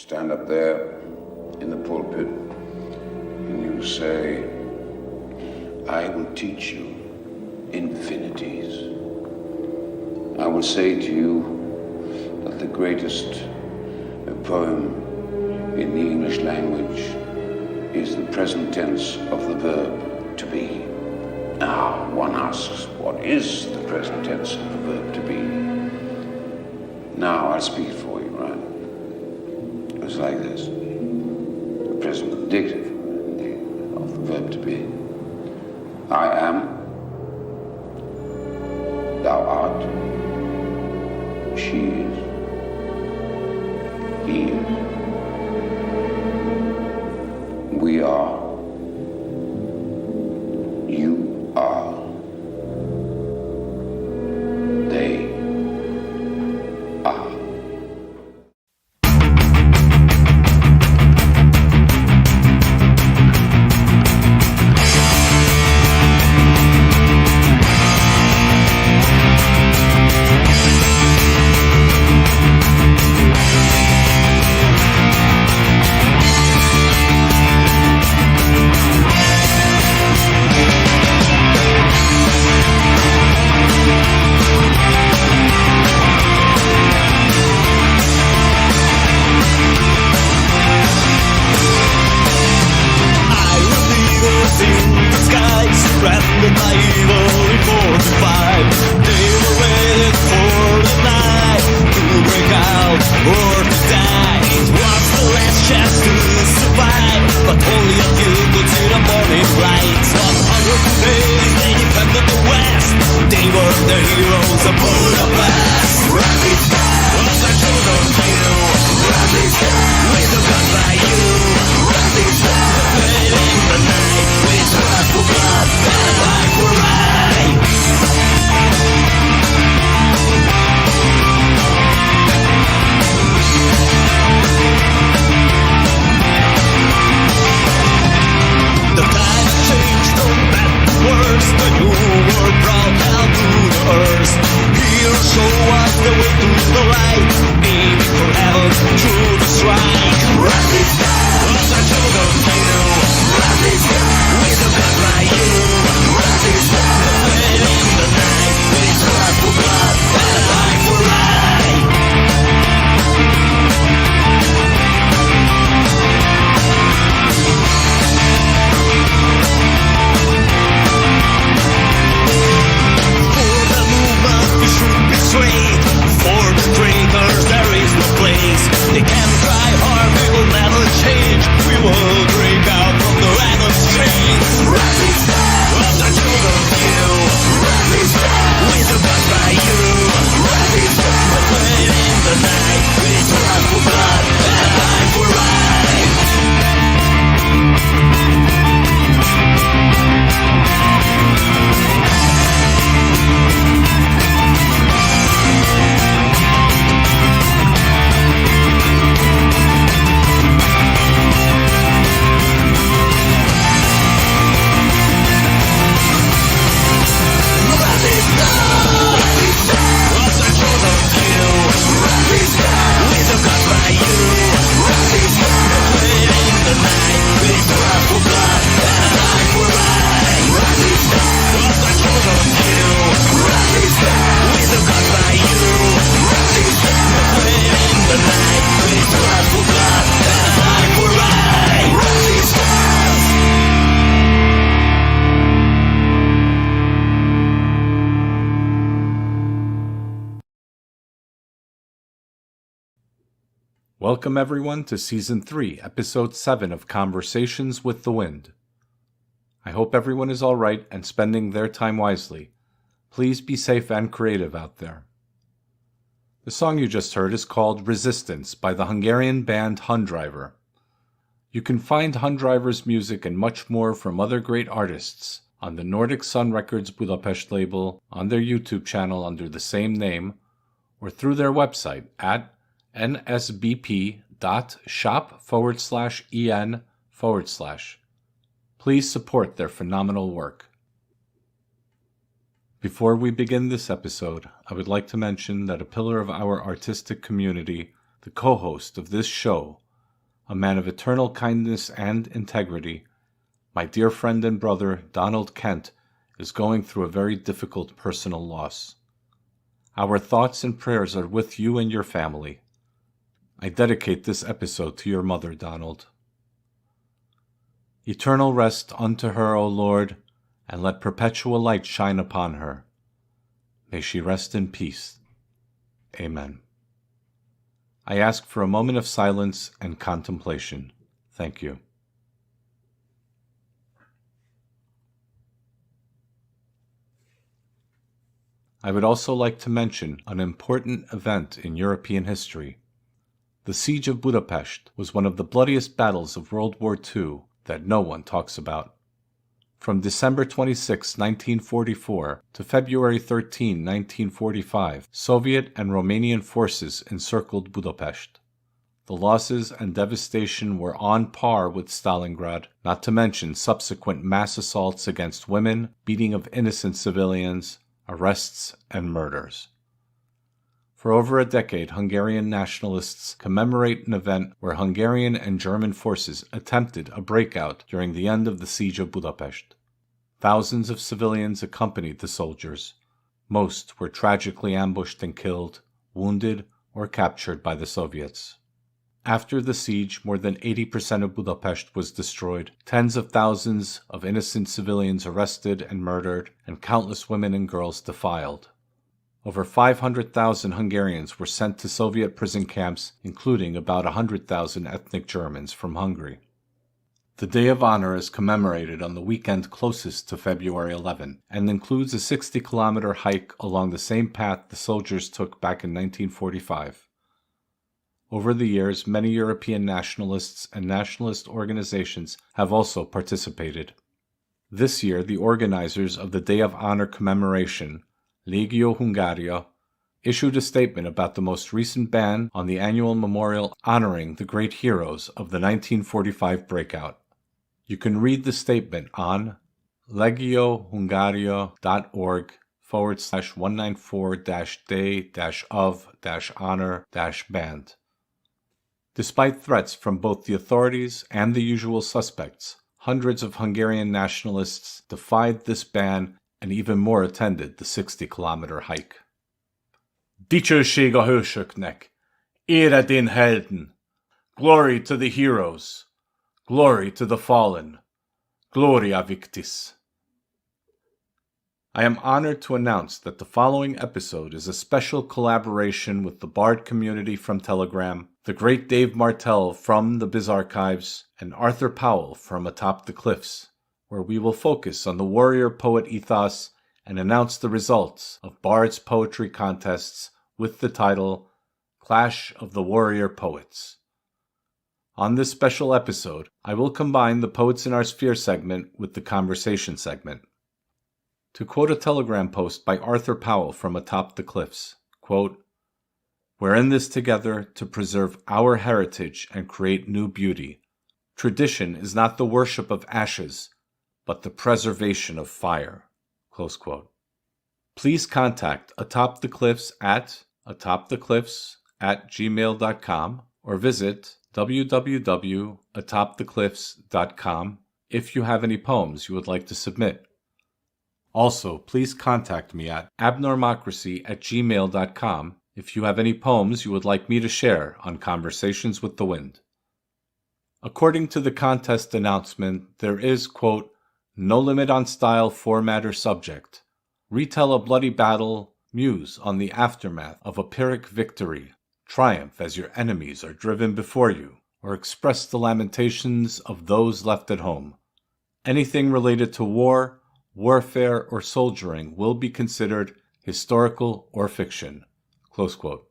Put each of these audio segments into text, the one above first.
stand up there in the pulpit and you say, I will teach you infinities. I will say to you that the greatest poem in the English language is the present tense of the verb to be. Now, one asks, what is the present tense of the verb to be? Now, I'll speak it for you, right? It was like this. The present indicative of the verb to be. I am, thou art, she is, he is, we are, you are, they are. Welcome everyone to Season 3, Episode 7 of Conversations with the Wind. I hope everyone is alright and spending their time wisely. Please be safe and creative out there. The song you just heard is called Resistance by the Hungarian band Hundriver. You can find Hundriver's music and much more from other great artists on the Nordic Sun Records Budapest label, on their YouTube channel under the same name, or through their website at nsbp.shop/en/. Please support their phenomenal work. Before we begin this episode, I would like to mention that a pillar of our artistic community, the co-host of this show, a man of eternal kindness and integrity, my dear friend and brother Donald Kent is going through a very difficult personal loss. Our thoughts and prayers are with you and your family. I dedicate this episode to your mother, Donald. Eternal rest unto her, O Lord, and let perpetual light shine upon her. May she rest in peace. Amen. I ask for a moment of silence and contemplation. Thank you. I would also like to mention an important event in European history. The Siege of Budapest was one of the bloodiest battles of World War II that no one talks about. From December 26, 1944 to February 13, 1945, Soviet and Romanian forces encircled Budapest. The losses and devastation were on par with Stalingrad, not to mention subsequent mass assaults against women, beating of innocent civilians, arrests, and murders. For over a decade, Hungarian nationalists commemorate an event where Hungarian and German forces attempted a breakout during the end of the Siege of Budapest. Thousands of civilians accompanied the soldiers. Most were tragically ambushed and killed, wounded, or captured by the Soviets. After the siege, more than 80% of Budapest was destroyed, tens of thousands of innocent civilians arrested and murdered, and countless women and girls defiled. Over 500,000 Hungarians were sent to Soviet prison camps, including about 100,000 ethnic Germans from Hungary. The Day of Honor is commemorated on the weekend closest to February 11 and includes a 60-kilometer hike along the same path the soldiers took back in 1945. Over the years, many European nationalists and nationalist organizations have also participated. This year, the organizers of the Day of Honor commemoration, Legio Hungaria, issued a statement about the most recent ban on the annual memorial honoring the great heroes of the 1945 breakout. You can read the statement on legiohungaria.org/194-day-of-honor-band. Despite threats from both the authorities and the usual suspects, hundreds of Hungarian nationalists defied this ban and even more attended the 60-kilometer hike. Dicsőség a hősöknek! Ére den Helden! Glory to the heroes! Glory to the fallen! Gloria Victis! I am honored to announce that the following episode is a special collaboration with the Bard community from Telegram, the great Dave Martel from the Biz Archives, and Arthur Powell from Atop the Cliffs, where we will focus on the warrior poet ethos and announce the results of Bard's poetry contests with the title Clash of the Warrior Poets. On this special episode, I will combine the Poets in Our Sphere segment with the conversation segment. To quote a Telegram post by Arthur Powell from Atop the Cliffs, quote, "We're in this together to preserve our heritage and create new beauty. Tradition is not the worship of ashes, but the preservation of fire." Close quote. Please contact Atop the Cliffs at atopthecliffs@gmail.com or visit www.atopthecliffs.com if you have any poems you would like to submit. Also, please contact me at abnormocracy@gmail.com if you have any poems you would like me to share on Conversations with the Wind. According to the contest announcement, there is, quote, "no limit on style, format, or subject. Retell a bloody battle, muse on the aftermath of a Pyrrhic victory, triumph as your enemies are driven before you, or express the lamentations of those left at home. Anything related to war, warfare, or soldiering will be considered historical or fiction." Close quote.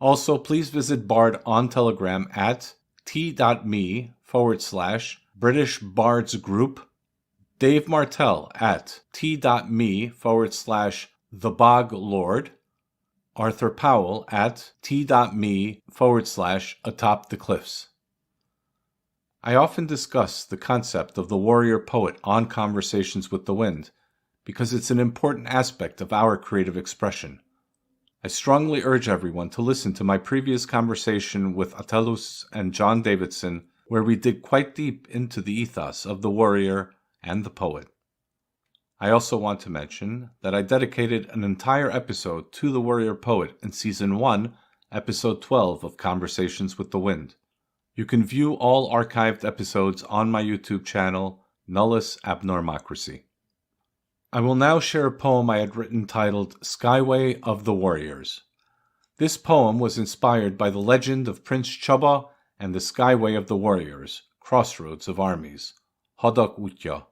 Also, please visit Bard on Telegram at t.me/British Bards Group, Dave Martel at t.me/The Bog Lord, Arthur Powell at t.me/Atop the Cliffs. I often discuss the concept of the warrior poet on Conversations with the Wind because it's an important aspect of our creative expression. I strongly urge everyone to listen to my previous conversation with Attalus and John Davidson, where we dig quite deep into the ethos of the warrior and the poet. I also want to mention that I dedicated an entire episode to the warrior poet in Season 1, Episode 12 of Conversations with the Wind. You can view all archived episodes on my YouTube channel, Nullus Abnormocracy. I will now share a poem I had written titled Skyway of the Warriors. This poem was inspired by the legend of Prince Csaba and the Skyway of the Warriors, crossroads of armies, Hadak Utya.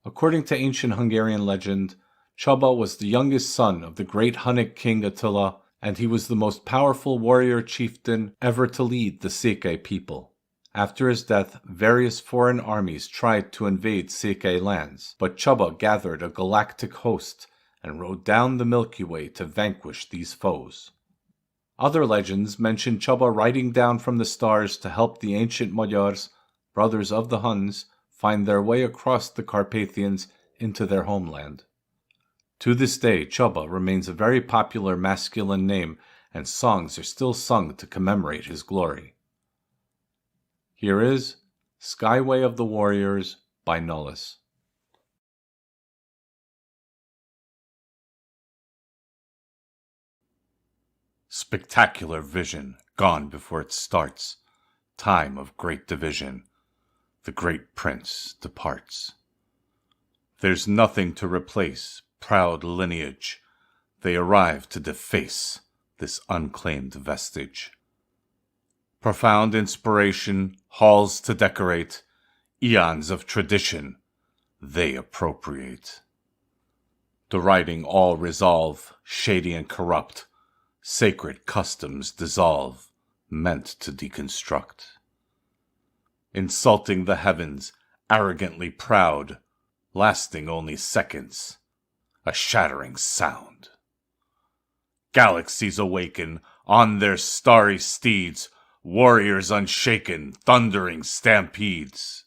According to ancient Hungarian legend, Csaba was the youngest son of the great Hunnic king Attila, and he was the most powerful warrior chieftain ever to lead the Székely people. After his death, various foreign armies tried to invade Székely lands, but Csaba gathered a galactic host and rode down the Milky Way to vanquish these foes. Other legends mention Csaba riding down from the stars to help the ancient Magyars, brothers of the Huns, find their way across the Carpathians into their homeland. To this day, Csaba remains a very popular masculine name, and songs are still sung to commemorate his glory. Here is Skyway of the Warriors by Nullus. Spectacular vision, gone before it starts. Time of great division. The great prince departs. There's nothing to replace proud lineage. They arrive to deface this unclaimed vestige. Profound inspiration, halls to decorate, eons of tradition, they appropriate. Deriding all resolve, shady and corrupt, sacred customs dissolve, meant to deconstruct. Insulting the heavens, arrogantly proud, lasting only seconds, a shattering sound. Galaxies awaken, on their starry steeds, warriors unshaken, thundering stampedes.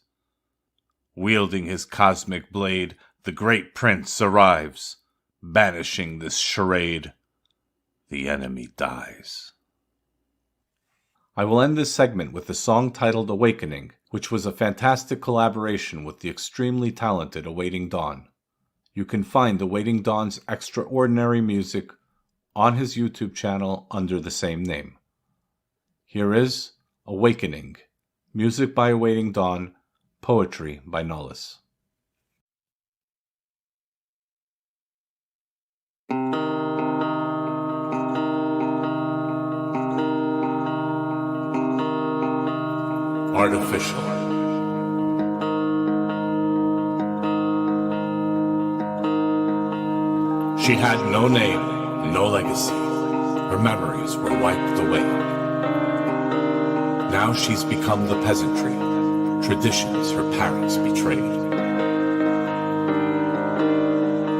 Wielding his cosmic blade, the great prince arrives, banishing this charade. The enemy dies. I will end this segment with a song titled Awakening, which was a fantastic collaboration with the extremely talented Awaiting Dawn. You can find Awaiting Dawn's extraordinary music on his YouTube channel under the same name. Here is Awakening, music by Awaiting Dawn, poetry by Nullus. Artificial. She had no name, no legacy. Her memories were wiped away. Now she's become the peasantry, traditions her parents betrayed.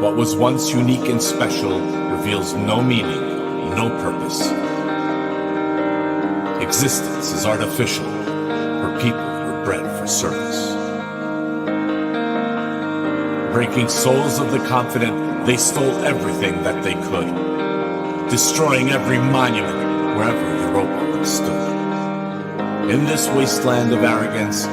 What was once unique and special reveals no meaning, no purpose. Existence is artificial. Her people were bred for service. Breaking souls of the confident, they stole everything that they could, destroying every monument wherever Europa had stood. In this wasteland of arrogance,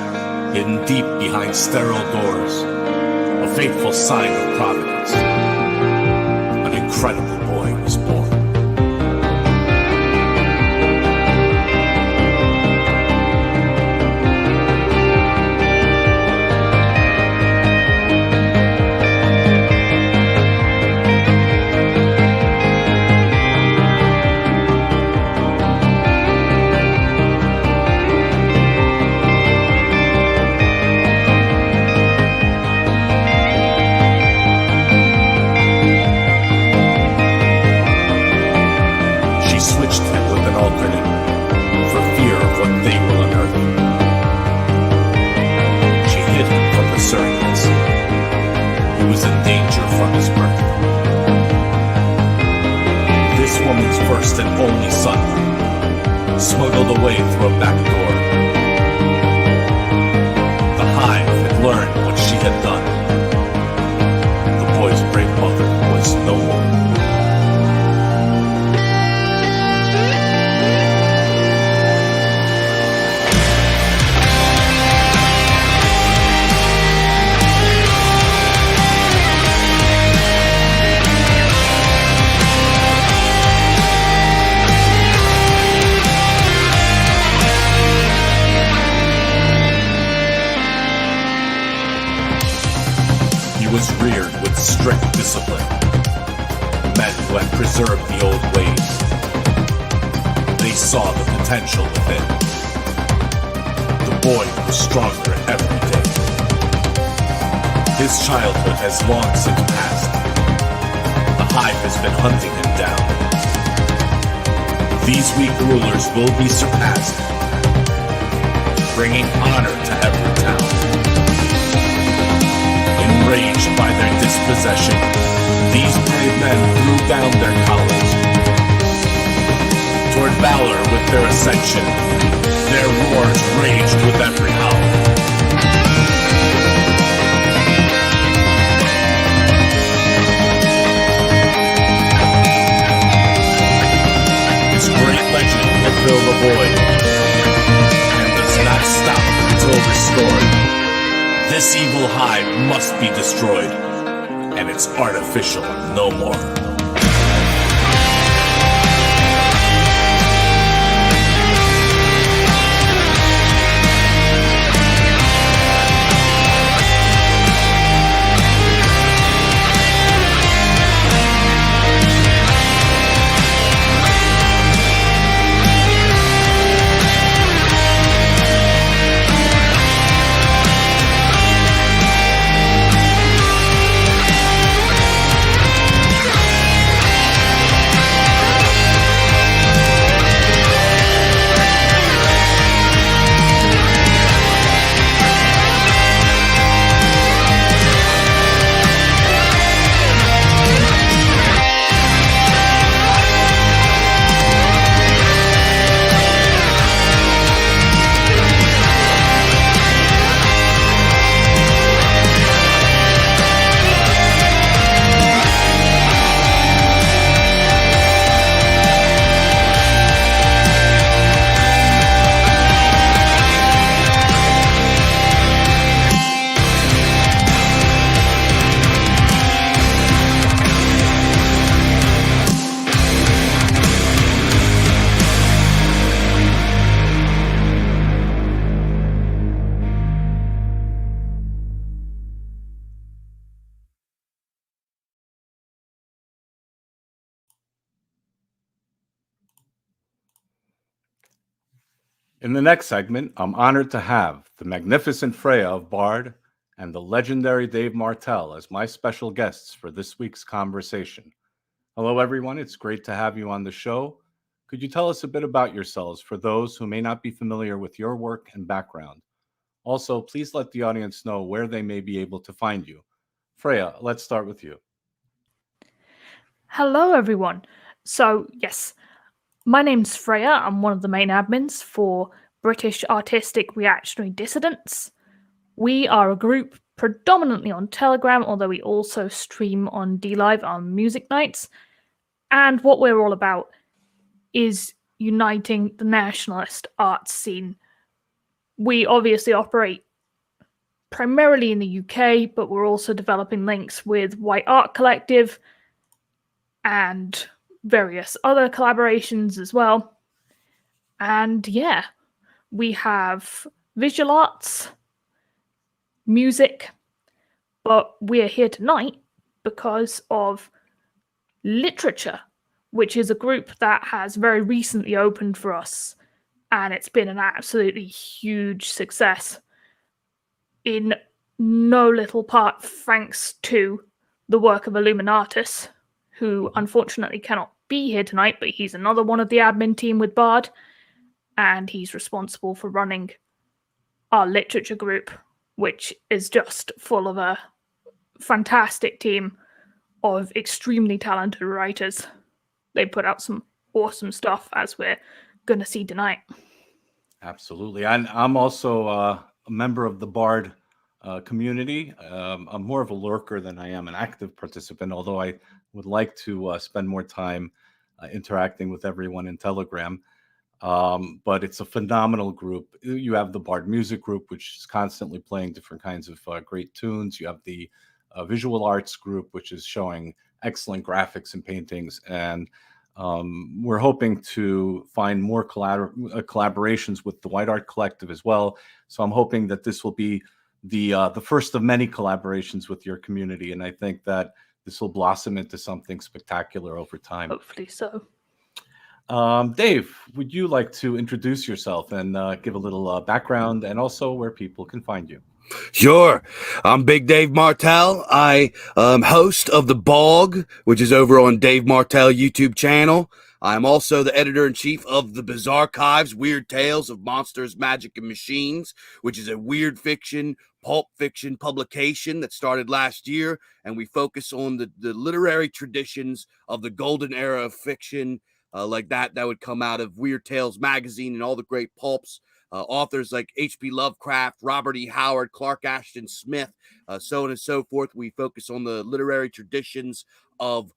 hidden deep behind sterile doors, a fateful sign of providence, an incredible boy was born. First and only son, smuggled away through a back door. The hive had learned what she had done. The boy's brave mother was no more. discipline. Men who had preserved the old ways. They saw the potential within. The boy was stronger every day. His childhood has long since passed. The hive has been hunting him down. These weak rulers will be surpassed, bringing honor to every town. Enraged by their dispossession, these brave men threw down their collars. Toward valor with their ascension, their roars raged with every howl. This great legend will fill the void, and does not stop until restored. This evil hive must be destroyed, and it's artificial no more. In the next segment, I'm honored to have the magnificent Freya of Bard and the legendary Dave Martel as my special guests for this week's conversation. Hello, everyone. It's great to have you on the show. Could you tell us a bit about yourselves for those who may not be familiar with your work and background? Also, please let the audience know where they may be able to find you. Freya, let's start with you. Hello, everyone. So, yes, my name's Freya. I'm one of the main admins for British Artistic Reactionary Dissidents. We are a group predominantly on Telegram, although we also stream on DLive on music nights. And what we're all about is uniting the nationalist arts scene. We obviously operate primarily in the UK, but we're also developing links with White Art Collective and various other collaborations as well. And yeah, we have visual arts, music, but we're here tonight because of literature, which is a group that has very recently opened for us, and it's been an absolutely huge success, in no little part thanks to the work of Illuminatus, who unfortunately cannot be here tonight, but he's another one of the admin team with Bard, and he's responsible for running our literature group, which is just full of a fantastic team of extremely talented writers. They put out some awesome stuff, as we're going to see tonight. Absolutely. I'm also a member of the Bard community. I'm more of a lurker than I am an active participant, although I would like to spend more time interacting with everyone in Telegram. But it's a phenomenal group. You have the Bard Music Group, which is constantly playing different kinds of great tunes. You have the Visual Arts Group, which is showing excellent graphics and paintings. And we're hoping to find more collaborations with the White Art Collective as well. So I'm hoping that this will be the first of many collaborations with your community. And I think that this will blossom into something spectacular over time. Hopefully so. Dave, would you like to introduce yourself and give a little background and also where people can find you? Sure. I'm Big Dave Martel. I am host of The Bog, which is over on Dave Martel YouTube channel. I'm also the editor-in-chief of The Bizarchives, Weird Tales of Monsters, Magic, and Machines, which is a weird fiction, pulp fiction publication that started last year, and we focus on the literary traditions of the golden era of fiction, like that would come out of Weird Tales magazine and all the great pulps. Authors like H.P. Lovecraft, Robert E. Howard, Clark Ashton Smith, so on and so forth. We focus on the literary traditions of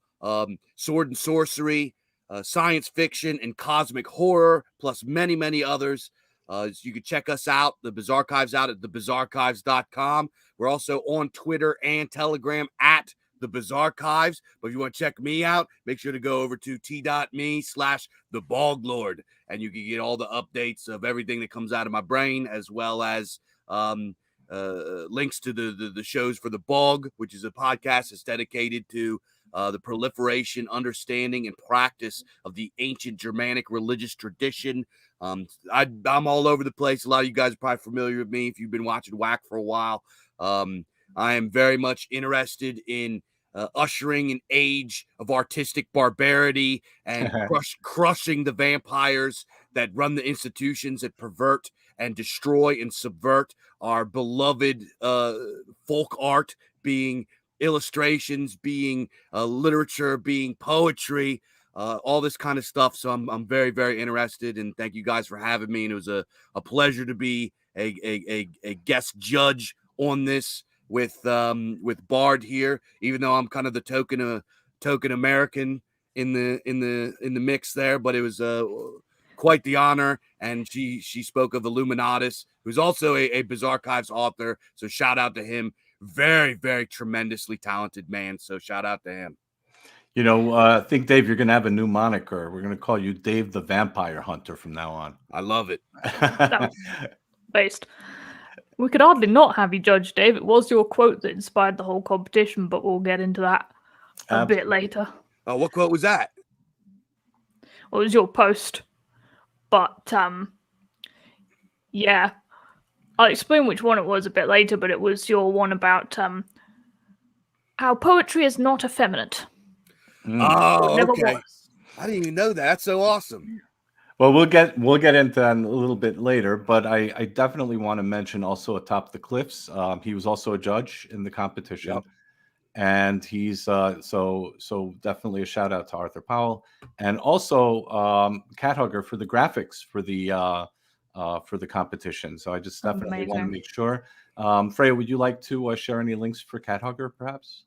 sword and sorcery, science fiction, and cosmic horror, plus many, many others. You can check us out, the Bizarchives, out at thebizarchives.com. We're also on Twitter and Telegram at the Bizarchives. But if you want to check me out, make sure to go over to t.me/theBoglord, and you can get all the updates of everything that comes out of my brain, as well as links to the shows for The Bog, which is a podcast that's dedicated to the proliferation, understanding, and practice of the ancient Germanic religious tradition. I'm all over the place. A lot of you guys are probably familiar with me if you've been watching Whack for a while. I am very much interested in ushering an age of artistic barbarity and crushing the vampires that run the institutions that pervert and destroy and subvert our beloved folk art, being illustrations, being literature, being poetry, all this kind of stuff. So I'm very, very interested, and thank you guys for having me. And it was a pleasure to be a guest judge on this with Bard here, even though I'm kind of the token American in the mix there. But it was quite the honor, and she spoke of Illuminatus, who's also a Bizarchives author. So shout out to him. Very, very tremendously talented man. So shout out to him. You know, I think, Dave, you're going to have a new moniker. We're going to call you Dave the Vampire Hunter from now on. I love it. Based. We could hardly not have you judge, Dave. It was your quote that inspired the whole competition, but we'll get into that a bit later. Oh, what quote was that? Well, it was your post. But, yeah. I'll explain which one it was a bit later, but it was your one about how poetry is not effeminate. Oh, never okay. was. I didn't even know that. That's so awesome. Well, we'll get into that a little bit later, but I definitely want to mention also Atop the Cliffs. He was also a judge in the competition, Yep. and he's so definitely a shout out to Arthur Powell, and also Cat Hugger for the graphics for the competition. So I just definitely want to make sure. Freya, would you like to share any links for Cat Hugger, perhaps?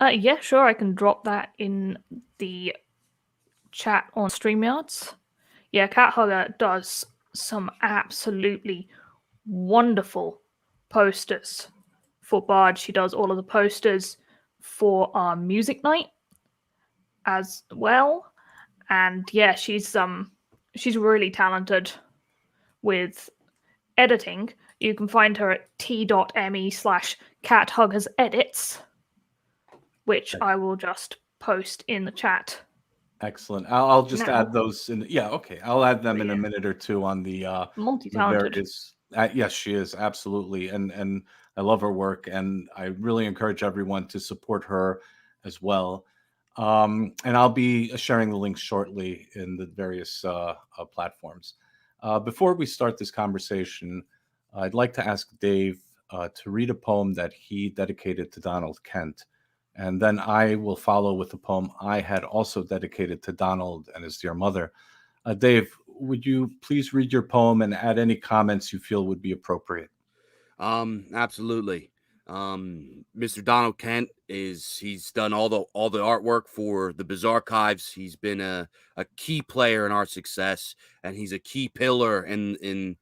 Yeah, sure. I can drop that in the chat on StreamYards. Yeah, Cat Hugger does some absolutely wonderful posters for Bard. She does all of the posters for our music night as well. And yeah, she's really talented with editing. You can find her at t.me/cathuggersedits, which I will just post in the chat. Excellent. I'll just add those in. Yeah, okay. I'll add them in a minute or two on the multi-talented. Yes, she is absolutely, and I love her work, and I really encourage everyone to support her as well. And I'll be sharing the links shortly in the various platforms. Before we start this conversation, I'd like to ask Dave to read a poem that he dedicated to Donald Kent. And then I will follow with a poem I had also dedicated to Donald and his dear mother. Dave, would you please read your poem and add any comments you feel would be appropriate? Absolutely. Mr. Donald Kent he's done all the artwork for the Bizarchives. He's been a key player in our success, and he's a key pillar in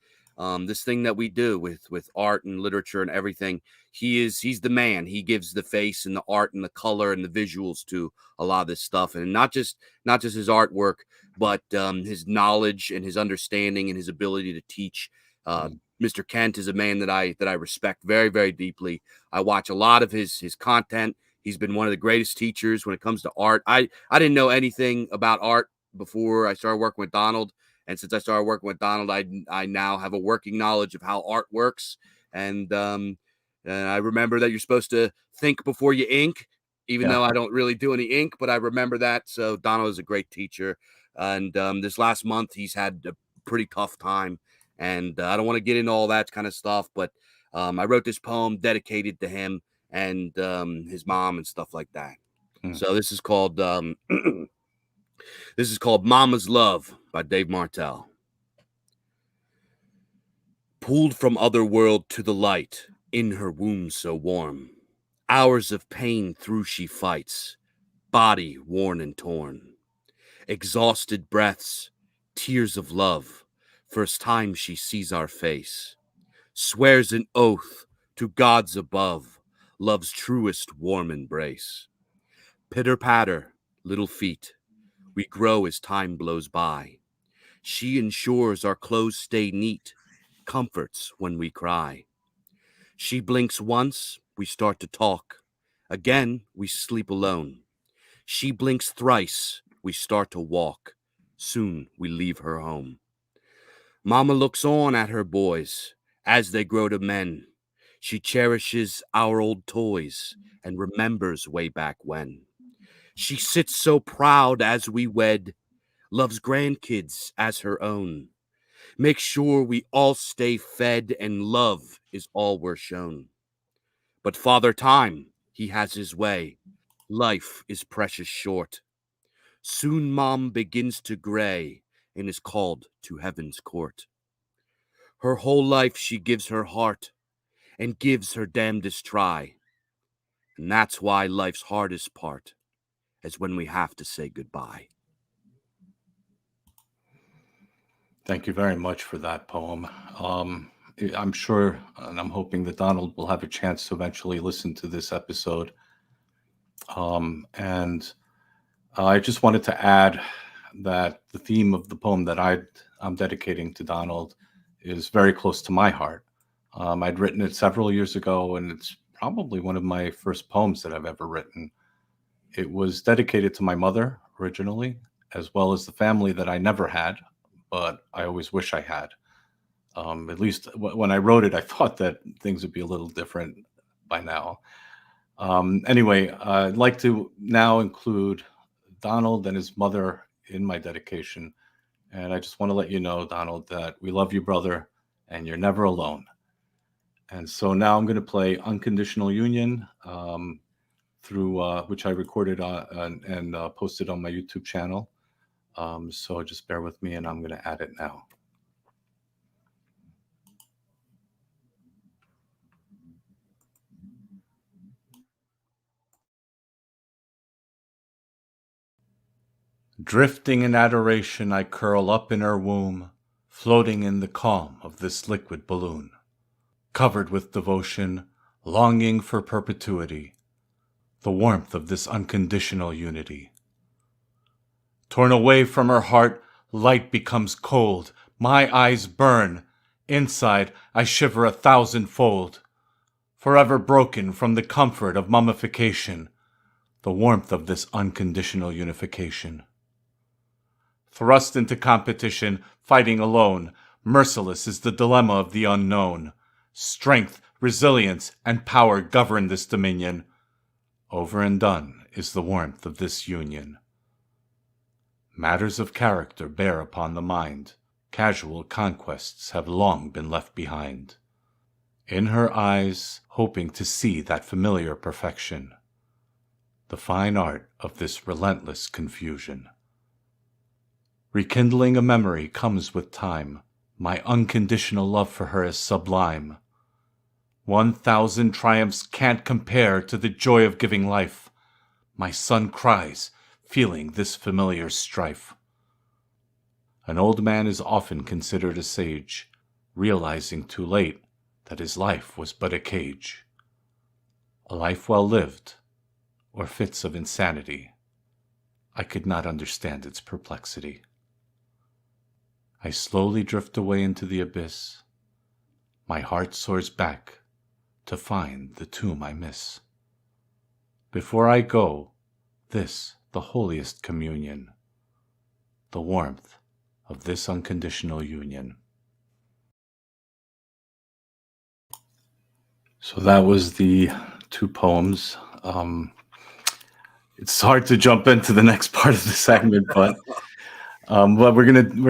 this thing that we do with art and literature and everything. He's the man. He gives the face and the art and the color and the visuals to a lot of this stuff, and not just his artwork, but his knowledge and his understanding and his ability to teach. Mr. Kent is a man that I respect very, very deeply. I watch a lot of his content. He's been one of the greatest teachers when it comes to art. I didn't know anything about art before I started working with Donald. And since I started working with Donald, I now have a working knowledge of how art works. And I remember that you're supposed to think before you ink, even though I don't really do any ink, but I remember that. So Donald is a great teacher. And this last month, he's had a pretty tough time. And I don't want to get into all that kind of stuff, but I wrote this poem dedicated to him and his mom and stuff like that. So this is called this is called Mama's Love by Dave Martel. Pulled from other world to the light, in her womb so warm, hours of pain through she fights, body worn and torn, exhausted breaths, tears of love, first time she sees our face, swears an oath to gods above, love's truest warm embrace. Pitter-patter, little feet, we grow as time blows by. She ensures our clothes stay neat, comforts when we cry. She blinks once, we start to talk. Again, we sleep alone. She blinks thrice, we start to walk. Soon we leave her home. Mama looks on at her boys as they grow to men. She cherishes our old toys and remembers way back when. She sits so proud as we wed, loves grandkids as her own. Make sure we all stay fed and love is all we're shown. But Father Time, he has his way. Life is precious short. Soon Mom begins to gray and is called to heaven's court. Her whole life she gives her heart and gives her damnedest try. And that's why life's hardest part is when we have to say goodbye. Thank you very much for that poem. I'm sure, and I'm hoping that Donald will have a chance to eventually listen to this episode. And I just wanted to add that the theme of the poem that I'm dedicating to Donald is very close to my heart. I'd written it several years ago, and it's probably one of my first poems that I've ever written. It was dedicated to my mother originally, as well as the family that I never had, but I always wish I had. At least when I wrote it, I thought that things would be a little different by now. Anyway, I'd like to now include Donald and his mother in my dedication. And I just want to let you know, Donald, that we love you, brother, and you're never alone. And so now I'm going to play Unconditional Union, through which I recorded and posted on my YouTube channel. So just bear with me, and I'm going to add it now. Drifting in adoration, I curl up in her womb, floating in the calm of this liquid balloon. Covered with devotion, longing for perpetuity, the warmth of this unconditional unity. Torn away from her heart, light becomes cold, my eyes burn, inside I shiver 1,000-fold. Forever broken from the comfort of mummification, the warmth of this unconditional unification. Thrust into competition, fighting alone, merciless is the dilemma of the unknown. Strength, resilience, and power govern this dominion. Over and done is the warmth of this union. Matters of character bear upon the mind. Casual conquests have long been left behind. In her eyes, hoping to see that familiar perfection. The fine art of this relentless confusion. Rekindling a memory comes with time. My unconditional love for her is sublime. 1,000 triumphs can't compare to the joy of giving life. My son cries, feeling this familiar strife. An old man is often considered a sage, realizing too late that his life was but a cage. A life well lived, or fits of insanity. I could not understand its perplexity. I slowly drift away into the abyss. My heart soars back to find the tomb I miss. Before I go, this, the holiest communion, the warmth of this unconditional union. So that was the two poems. It's hard to jump into the next part of the segment, but we're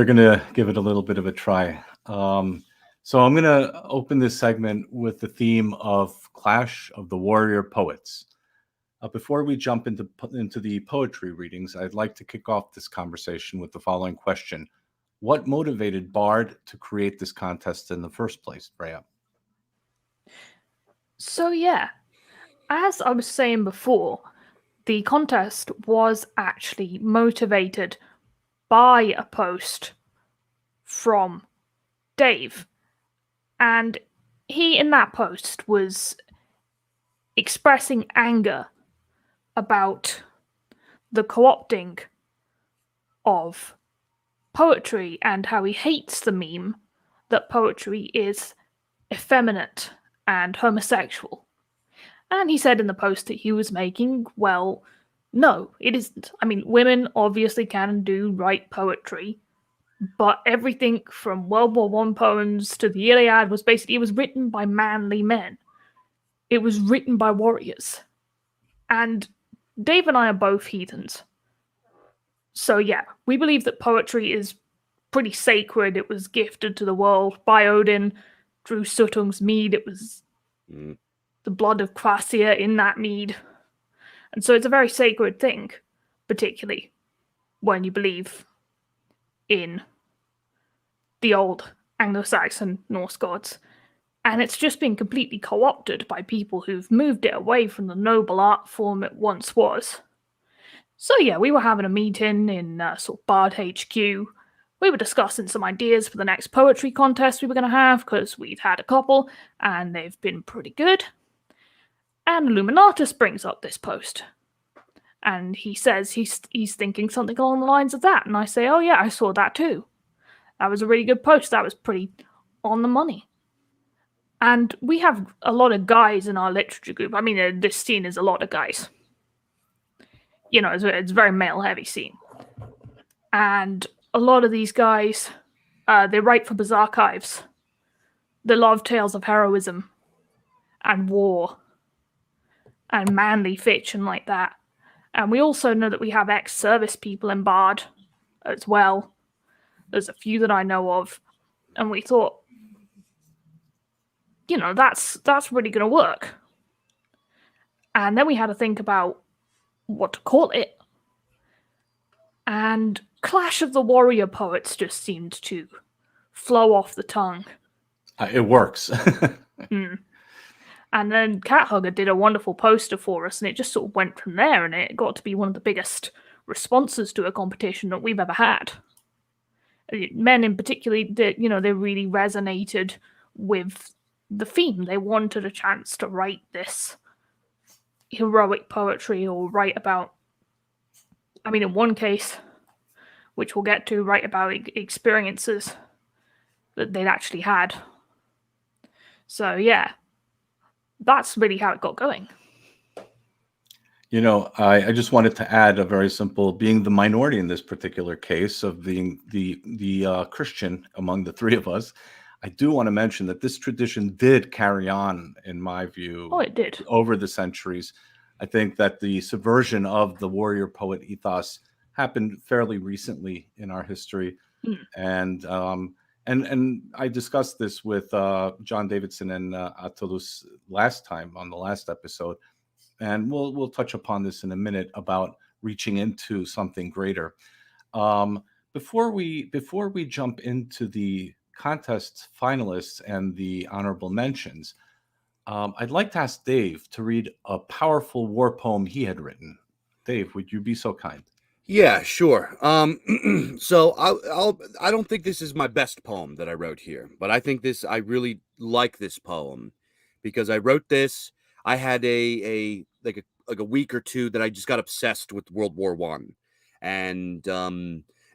gonna give it a little bit of a try. So I'm gonna open this segment with the theme of Clash of the Warrior Poets. Before we jump into the poetry readings, I'd like to kick off this conversation with the following question: what motivated Bard to create this contest in the first place, Freya? So yeah, as I was saying before, the contest was actually motivated by a post from Dave. And he, in that post, was expressing anger about the co-opting of poetry and how he hates the meme that poetry is effeminate and homosexual. And he said in the post that he was making, well, no, it isn't. I mean, women obviously can write poetry, but everything from World War I poems to the Iliad was written by manly men. It was written by warriors. And Dave and I are both heathens. So yeah, we believe that poetry is pretty sacred. It was gifted to the world by Odin through Suttung's mead. It was the blood of Kvasir in that mead. And so it's a very sacred thing, particularly when you believe in the old Anglo-Saxon Norse gods. And it's just been completely co-opted by people who've moved it away from the noble art form it once was. So yeah, we were having a meeting in sort of Bard HQ. We were discussing some ideas for the next poetry contest we were going to have, because we'd had a couple, and they've been pretty good. And Illuminatus brings up this post. And he says he's thinking something along the lines of that. And I say, oh yeah, I saw that too. That was a really good post. That was pretty on the money. And we have a lot of guys in our literature group. I mean, this scene is a lot of guys. You know, it's a very male-heavy scene. And a lot of these guys, they write for Bizarchives. They love tales of heroism and war and manly fiction like that. And we also know that we have ex-service people in Bard as well. There's a few that I know of. And we thought, you know, that's really going to work. And then we had to think about what to call it. And Clash of the Warrior Poets just seemed to flow off the tongue. It works. And then Cat Hugger did a wonderful poster for us, and it just sort of went from there, and it got to be one of the biggest responses to a competition that we've ever had. Men in particular, they really resonated with the theme. They wanted a chance to write this heroic poetry, or write about, I mean, in one case, which we'll get to, write about experiences that they'd actually had. So yeah, that's really how it got going. You know, I just wanted to add a very simple, being the minority in this particular case of being the Christian among the three of us, I do want to mention that this tradition did carry on, in my view. Oh, it did. Over the centuries. I think that the subversion of the warrior poet ethos happened fairly recently in our history. And I discussed this with John Davidson and Attalus last time on the last episode. And we'll touch upon this in a minute about reaching into something greater. Before we jump into the contest finalists and the honorable mentions, I'd like to ask Dave to read a powerful war poem he had written. Dave, would you be so kind? Yeah, sure. So I don't think this is my best poem that I wrote here, but I really like this poem because I wrote this. I had a week or two that I just got obsessed with World War I, and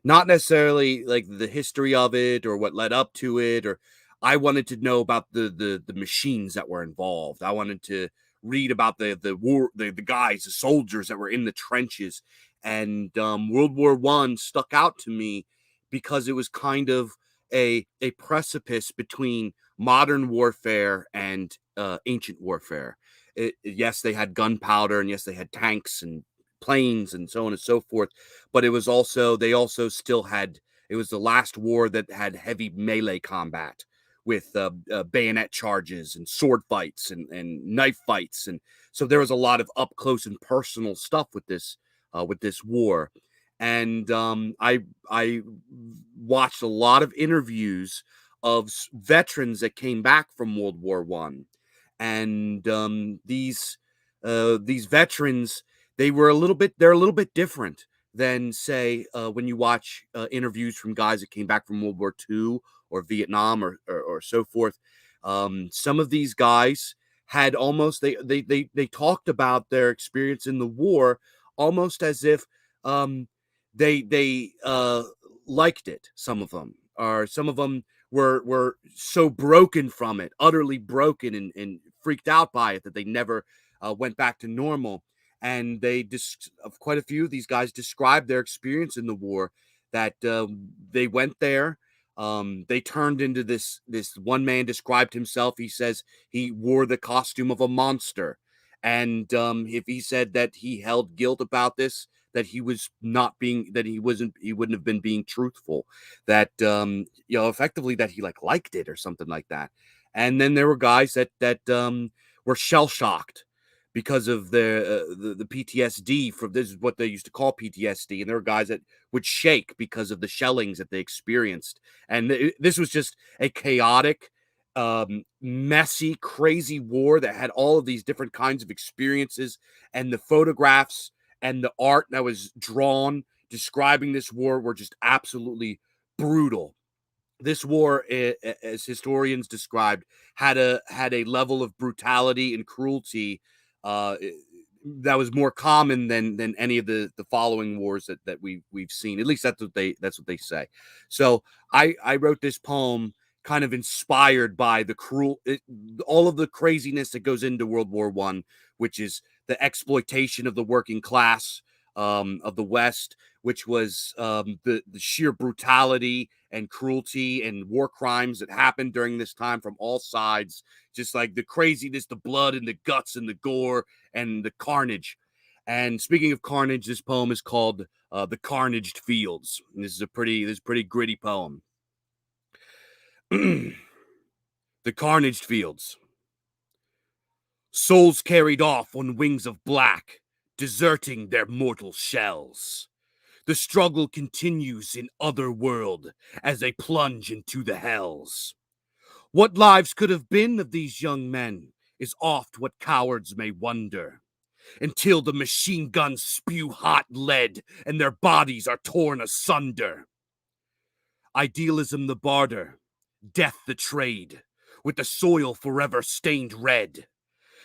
not necessarily like the history of it or what led up to it, or I wanted to know about the machines that were involved. I wanted to read about the war, the guys, the soldiers that were in the trenches. And World War I stuck out to me because it was kind of a precipice between modern warfare and ancient warfare. Yes, they had gunpowder, and yes, they had tanks and planes and so on and so forth. But it was also, they also still had, it was the last war that had heavy melee combat with bayonet charges and sword fights and knife fights. And so there was a lot of up close and personal stuff with this war. And I watched a lot of interviews of veterans that came back from World War I. And these veterans, they're a little bit different than, say, when you watch interviews from guys that came back from World War II or Vietnam or so forth. Some of these guys had almost, they talked about their experience in the war almost as if they liked it. Some of them were so broken from it, utterly broken and freaked out by it, that they never went back to normal. And quite a few of these guys described their experience in the war, that they went there. They turned into this one man described himself. He says he wore the costume of a monster. And if he said that he held guilt about this, that he was not being, that he wouldn't have been being truthful, that, effectively that he liked it or something like that. And then there were guys that were shell shocked because of the PTSD from, this is what they used to call PTSD. And there were guys that would shake because of the shellings that they experienced. And this was just a chaotic, messy, crazy war that had all of these different kinds of experiences. And the photographs and the art that was drawn describing this war were just absolutely brutal. This war, as historians described, had a level of brutality and cruelty that was more common than any of the following wars that we've seen. At least that's what they say. So I wrote this poem kind of inspired by all of the craziness that goes into World War I, which is the exploitation of the working class of the West, which was the sheer brutality and cruelty and war crimes that happened during this time from all sides, just like the craziness, the blood and the guts and the gore and the carnage. And speaking of carnage, this poem is called The Carnage Fields. And this is a pretty gritty poem. The Carnage Fields. Souls carried off on wings of black, deserting their mortal shells. The struggle continues in other world as they plunge into the hells. What lives could have been of these young men is oft what cowards may wonder, until the machine guns spew hot lead and their bodies are torn asunder. Idealism the barter, death the trade, with the soil forever stained red.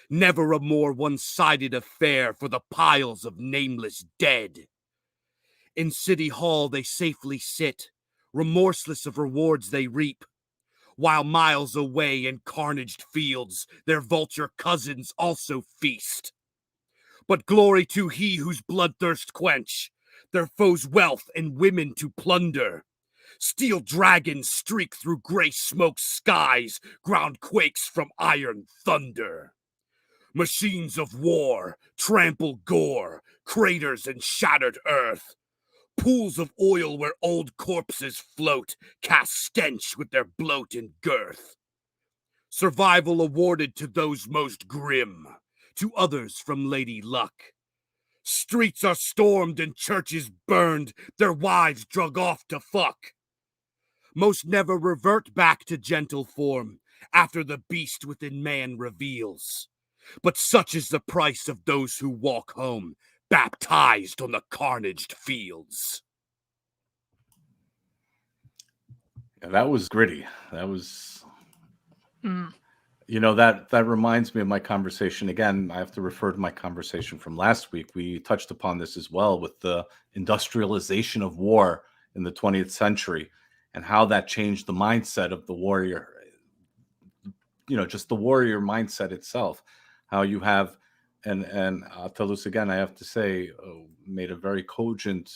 Never a more one-sided affair for the piles of nameless dead. In City Hall they safely sit, remorseless of rewards they reap, while miles away in carnaged fields their vulture cousins also feast. But glory to he whose bloodthirst quench, their foes' wealth and women to plunder. Steel dragons streak through gray smoke skies, ground quakes from iron thunder. Machines of war trample gore, craters and shattered earth. Pools of oil where old corpses float, cast stench with their bloat and girth. Survival awarded to those most grim, to others from Lady Luck. Streets are stormed and churches burned, their wives drug off to fuck. Most never revert back to gentle form, after the beast within man reveals. But such is the price of those who walk home, baptized on the carnaged fields. Yeah, that was gritty. That was, that reminds me of my conversation. Again, I have to refer to my conversation from last week. We touched upon this as well with the industrialization of war in the 20th century and how that changed the mindset of the warrior, just the warrior mindset itself. how you have, and Telus, again, I have to say, made a very cogent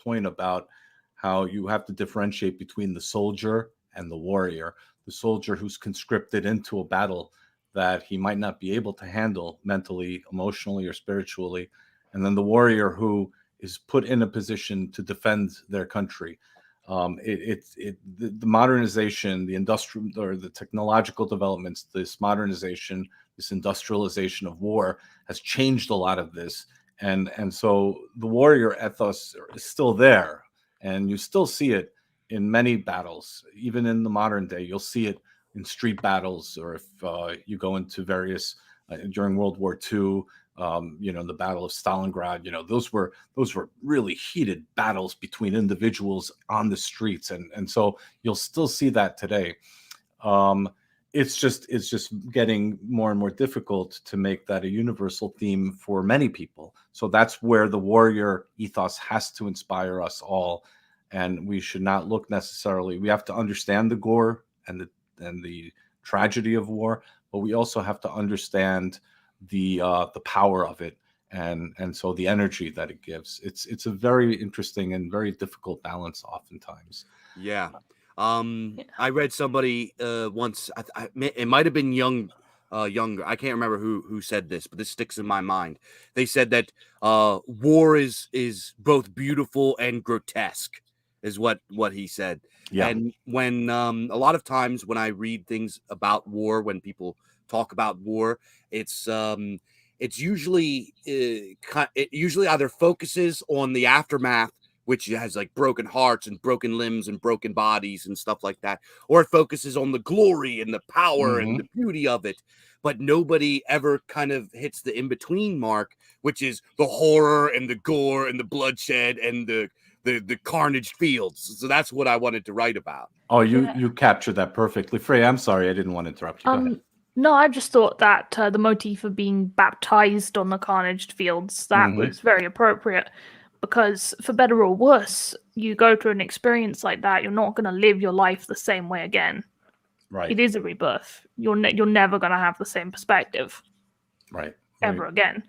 point about how you have to differentiate between the soldier and the warrior. The soldier who's conscripted into a battle that he might not be able to handle mentally, emotionally, or spiritually, and then the warrior who is put in a position to defend their country. The modernization, the industrial or the technological developments, this modernization, this industrialization of war has changed a lot of this, and so the warrior ethos is still there, and you still see it in many battles. Even in the modern day, you'll see it in street battles, or if you go into various during World War II. The Battle of Stalingrad, those were really heated battles between individuals on the streets, and so you'll still see that today. It's just getting more and more difficult to make that a universal theme for many people. So that's where the warrior ethos has to inspire us all, and we should not look necessarily. We have to understand the gore and the tragedy of war, but we also have to understand the power of it, and so the energy that it gives. It's a very interesting and very difficult balance oftentimes. Yeah. I read somebody once. It might have been younger. I can't remember who said this, but this sticks in my mind. They said that war is both beautiful and grotesque, is what he said. Yeah. And when a lot of times when I read things about war, when people talk about war, it's usually it usually either focuses on the aftermath, which has like broken hearts and broken limbs and broken bodies and stuff like that, or it focuses on the glory and the power and the beauty of it. But nobody ever kind of hits the in-between mark, which is the horror and the gore and the bloodshed and the Carnage Fields. So that's what I wanted to write about. Oh, you captured that perfectly. Freya, I'm sorry, I didn't want to interrupt you. Go ahead. No, I just thought that the motif of being baptized on the Carnage Fields, that was very appropriate, because for better or worse, you go through an experience like that, you're not going to live your life the same way again. Right. It is a rebirth. You're never going to have the same perspective. Right. Ever again.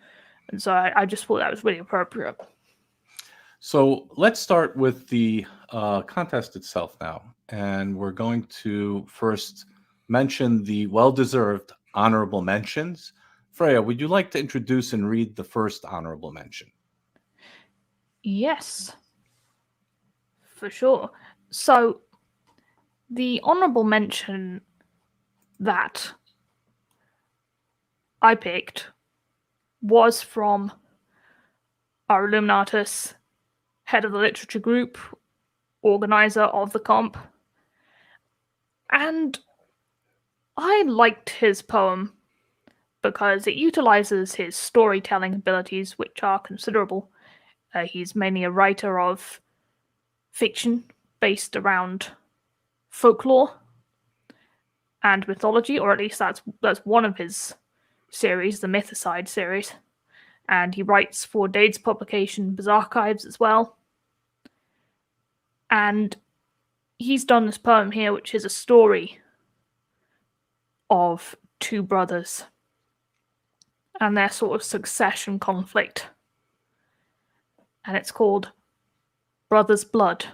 And so I just thought that was really appropriate. So let's start with the contest itself now. And we're going to first mention the well-deserved honorable mentions. Freya, would you like to introduce and read the first honorable mention? Yes, for sure. So the honorable mention that I picked was from our Illuminatus, head of the literature group, organizer of the comp. And I liked his poem because it utilizes his storytelling abilities, which are considerable. He's mainly a writer of fiction based around folklore and mythology, or at least that's one of his series, the Mythicide series. And he writes for Dade's publication, Bizarchives, as well. And he's done this poem here, which is a story of two brothers and their sort of succession conflict. And it's called Brother's Blood.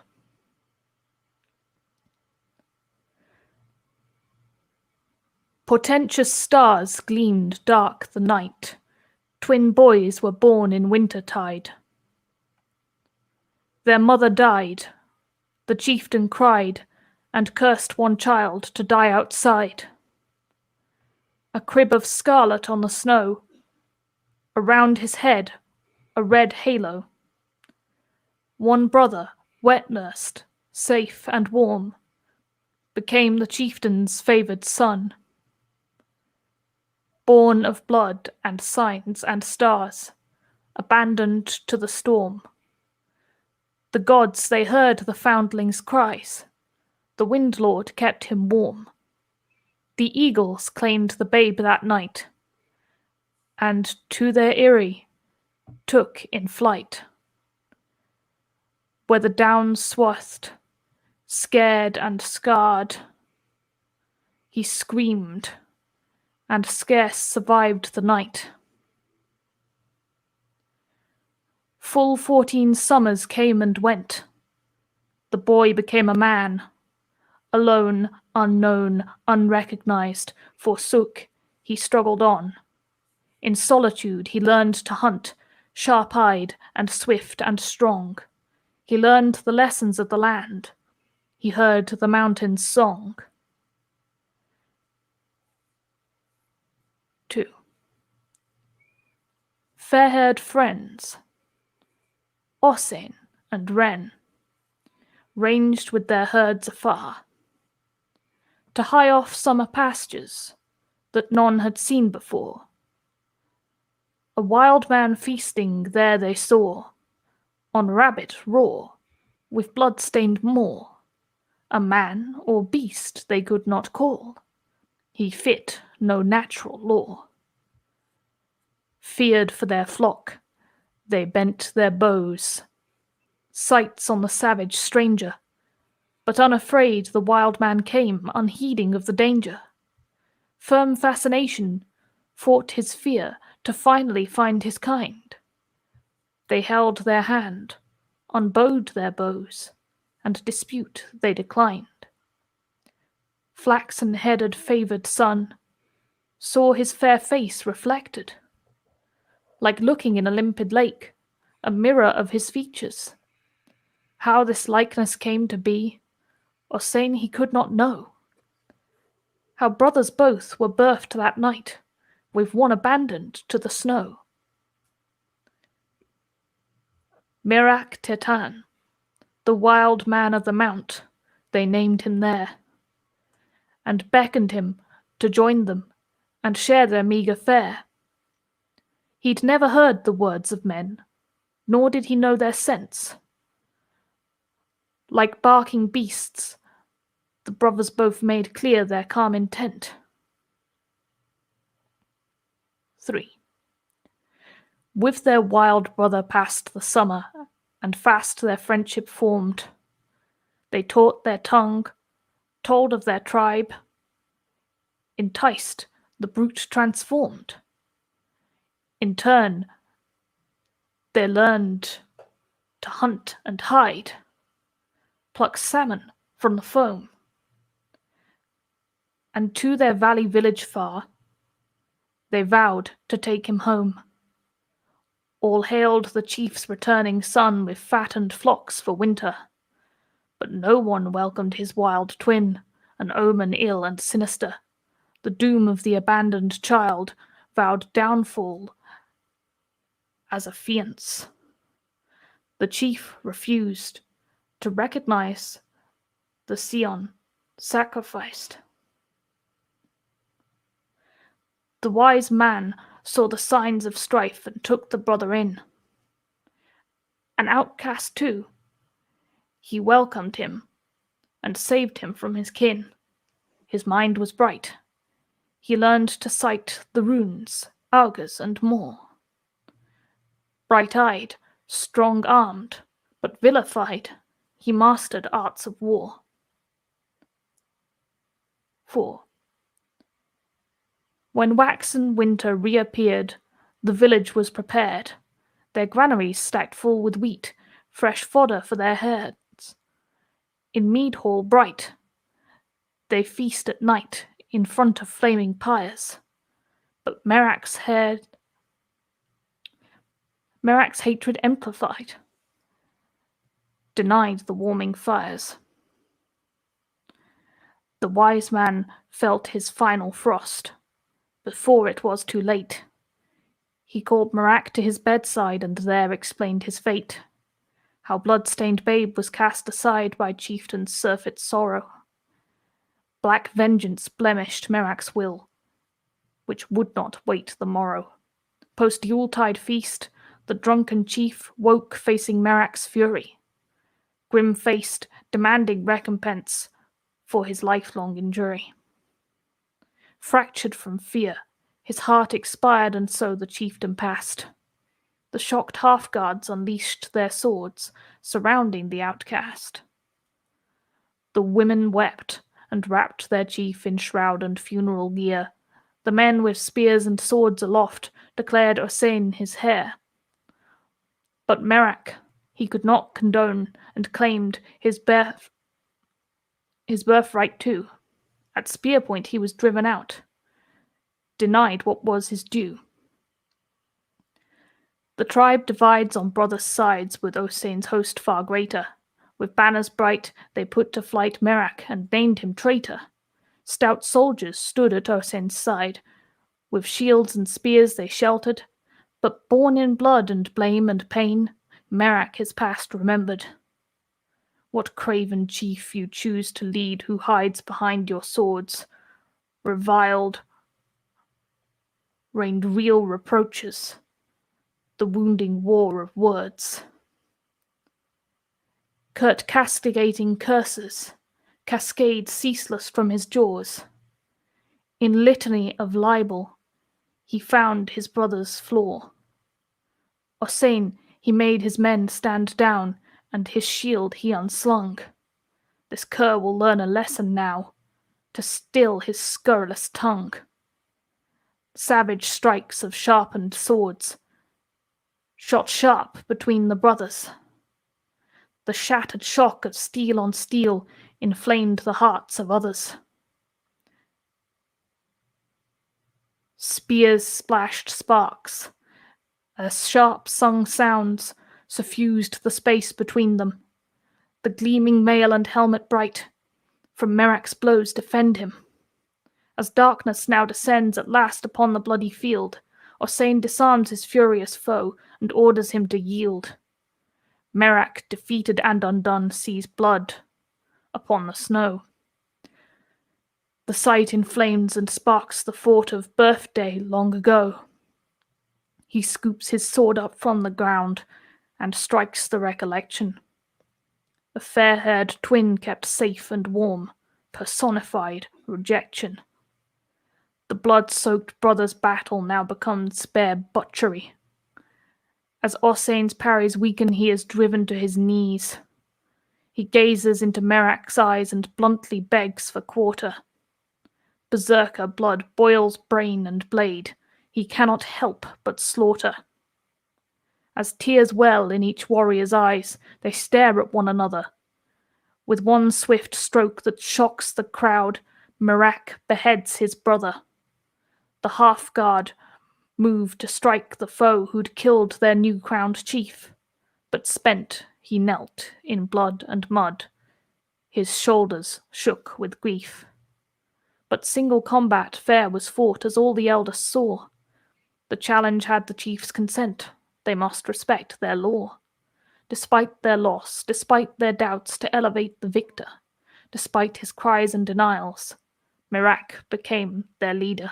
Portentous stars gleamed dark the night. Twin boys were born in wintertide. Their mother died. The chieftain cried and cursed one child to die outside. A crib of scarlet on the snow. Around his head, a red halo. One brother, wet-nursed, safe and warm, became the chieftain's favoured son. Born of blood and signs and stars, abandoned to the storm. The gods, they heard the foundling's cries. The wind lord kept him warm. The eagles claimed the babe that night, and to their eyrie took in flight. Where the downs swathed, scared and scarred, he screamed and scarce survived the night. Full 14 summers came and went. The boy became a man. Alone, unknown, unrecognized, forsook, he struggled on. In solitude he learned to hunt, sharp-eyed and swift and strong. He learned the lessons of the land. He heard the mountain's song. 2. Fair-haired friends, Ossian and Wren, ranged with their herds afar, to high-off summer pastures that none had seen before. A wild man feasting there they saw, on rabbit raw, with blood-stained maw. A man or beast they could not call, he fit no natural law. Feared for their flock, they bent their bows, sights on the savage stranger, but unafraid the wild man came, unheeding of the danger. Firm fascination fought his fear to finally find his kind. They held their hand, unbowed their bows, and dispute they declined. Flaxen-headed favoured sun saw his fair face reflected, like looking in a limpid lake, a mirror of his features. How this likeness came to be, Ossian he could not know. How brothers both were birthed that night, with one abandoned to the snow. Mirac Tetan, the wild man of the mount, they named him there, and beckoned him to join them and share their meagre fare. He'd never heard the words of men, nor did he know their sense. Like barking beasts, the brothers both made clear their calm intent. 3. With their wild brother passed the summer, and fast their friendship formed. They taught their tongue, told of their tribe, enticed, the brute transformed. In turn, they learned to hunt and hide, pluck salmon from the foam. And to their valley village far, they vowed to take him home. All hailed the chief's returning son with fattened flocks for winter, but no one welcomed his wild twin, an omen ill and sinister. The doom of the abandoned child vowed downfall as a fiance. The chief refused to recognize the scion sacrificed. The wise man saw the signs of strife and took the brother in. An outcast too, he welcomed him and saved him from his kin. His mind was bright. He learned to cite the runes, augurs, and more. Bright-eyed, strong-armed, but vilified, he mastered arts of war. 4. When waxen winter reappeared, the village was prepared, their granaries stacked full with wheat, fresh fodder for their herds. In mead hall bright, they feast at night in front of flaming pyres. But Merac's hatred amplified, denied the warming fires. The wise man felt his final frost. Before it was too late, he called Merac to his bedside and there explained his fate. How blood-stained babe was cast aside by chieftain's surfeit sorrow. Black vengeance blemished Merac's will, which would not wait the morrow. Post-Yuletide feast, the drunken chief woke facing Merac's fury, grim-faced, demanding recompense for his lifelong injury. Fractured from fear, his heart expired, and so the chieftain passed. The shocked half-guards unleashed their swords, surrounding the outcast. The women wept and wrapped their chief in shroud and funeral gear, The men with spears and swords aloft declared Ossian his heir. But Merak he could not condone, and claimed his birthright too. At spear point he was driven out, denied what was his due. The tribe divides on brothers' sides, with Ossian's host far greater. With banners bright they put to flight Merak, and named him traitor. Stout soldiers stood at Ossian's side. With shields and spears they sheltered, but born in blood and blame and pain, Merak his past remembered. What craven chief you choose to lead, who hides behind your swords, reviled, rained real reproaches, the wounding war of words. Curt castigating curses, cascade ceaseless from his jaws. In litany of libel, he found his brother's flaw. Ossian he made his men stand down, and his shield he unslung. This cur will learn a lesson now, to still his scurrilous tongue. Savage strikes of sharpened swords shot sharp between the brothers. The shattered shock of steel on steel inflamed the hearts of others. Spears splashed sparks, as sharp sung sounds suffused the space between them. The gleaming mail and helmet bright from Merak's blows defend him. As darkness now descends at last upon the bloody field, Ossian disarms his furious foe and orders him to yield. Merak, defeated and undone, sees blood upon the snow. The sight inflames and sparks the thought of birthday long ago. He scoops his sword up from the ground and strikes the recollection. The fair-haired twin kept safe and warm, personified rejection. The blood-soaked brothers' battle now becomes bare butchery. As Ossian's parries weaken, he is driven to his knees. He gazes into Merak's eyes and bluntly begs for quarter. Berserker blood boils brain and blade. He cannot help but slaughter. As tears well in each warrior's eyes, they stare at one another. With one swift stroke that shocks the crowd, Merak beheads his brother. The half-guard move to strike the foe who'd killed their new-crowned chief, but spent he knelt in blood and mud. His shoulders shook with grief. But single combat fair was fought, as all the elders saw. The challenge had the chief's consent. They must respect their law. Despite their loss, despite their doubts to elevate the victor, despite his cries and denials, Merak became their leader.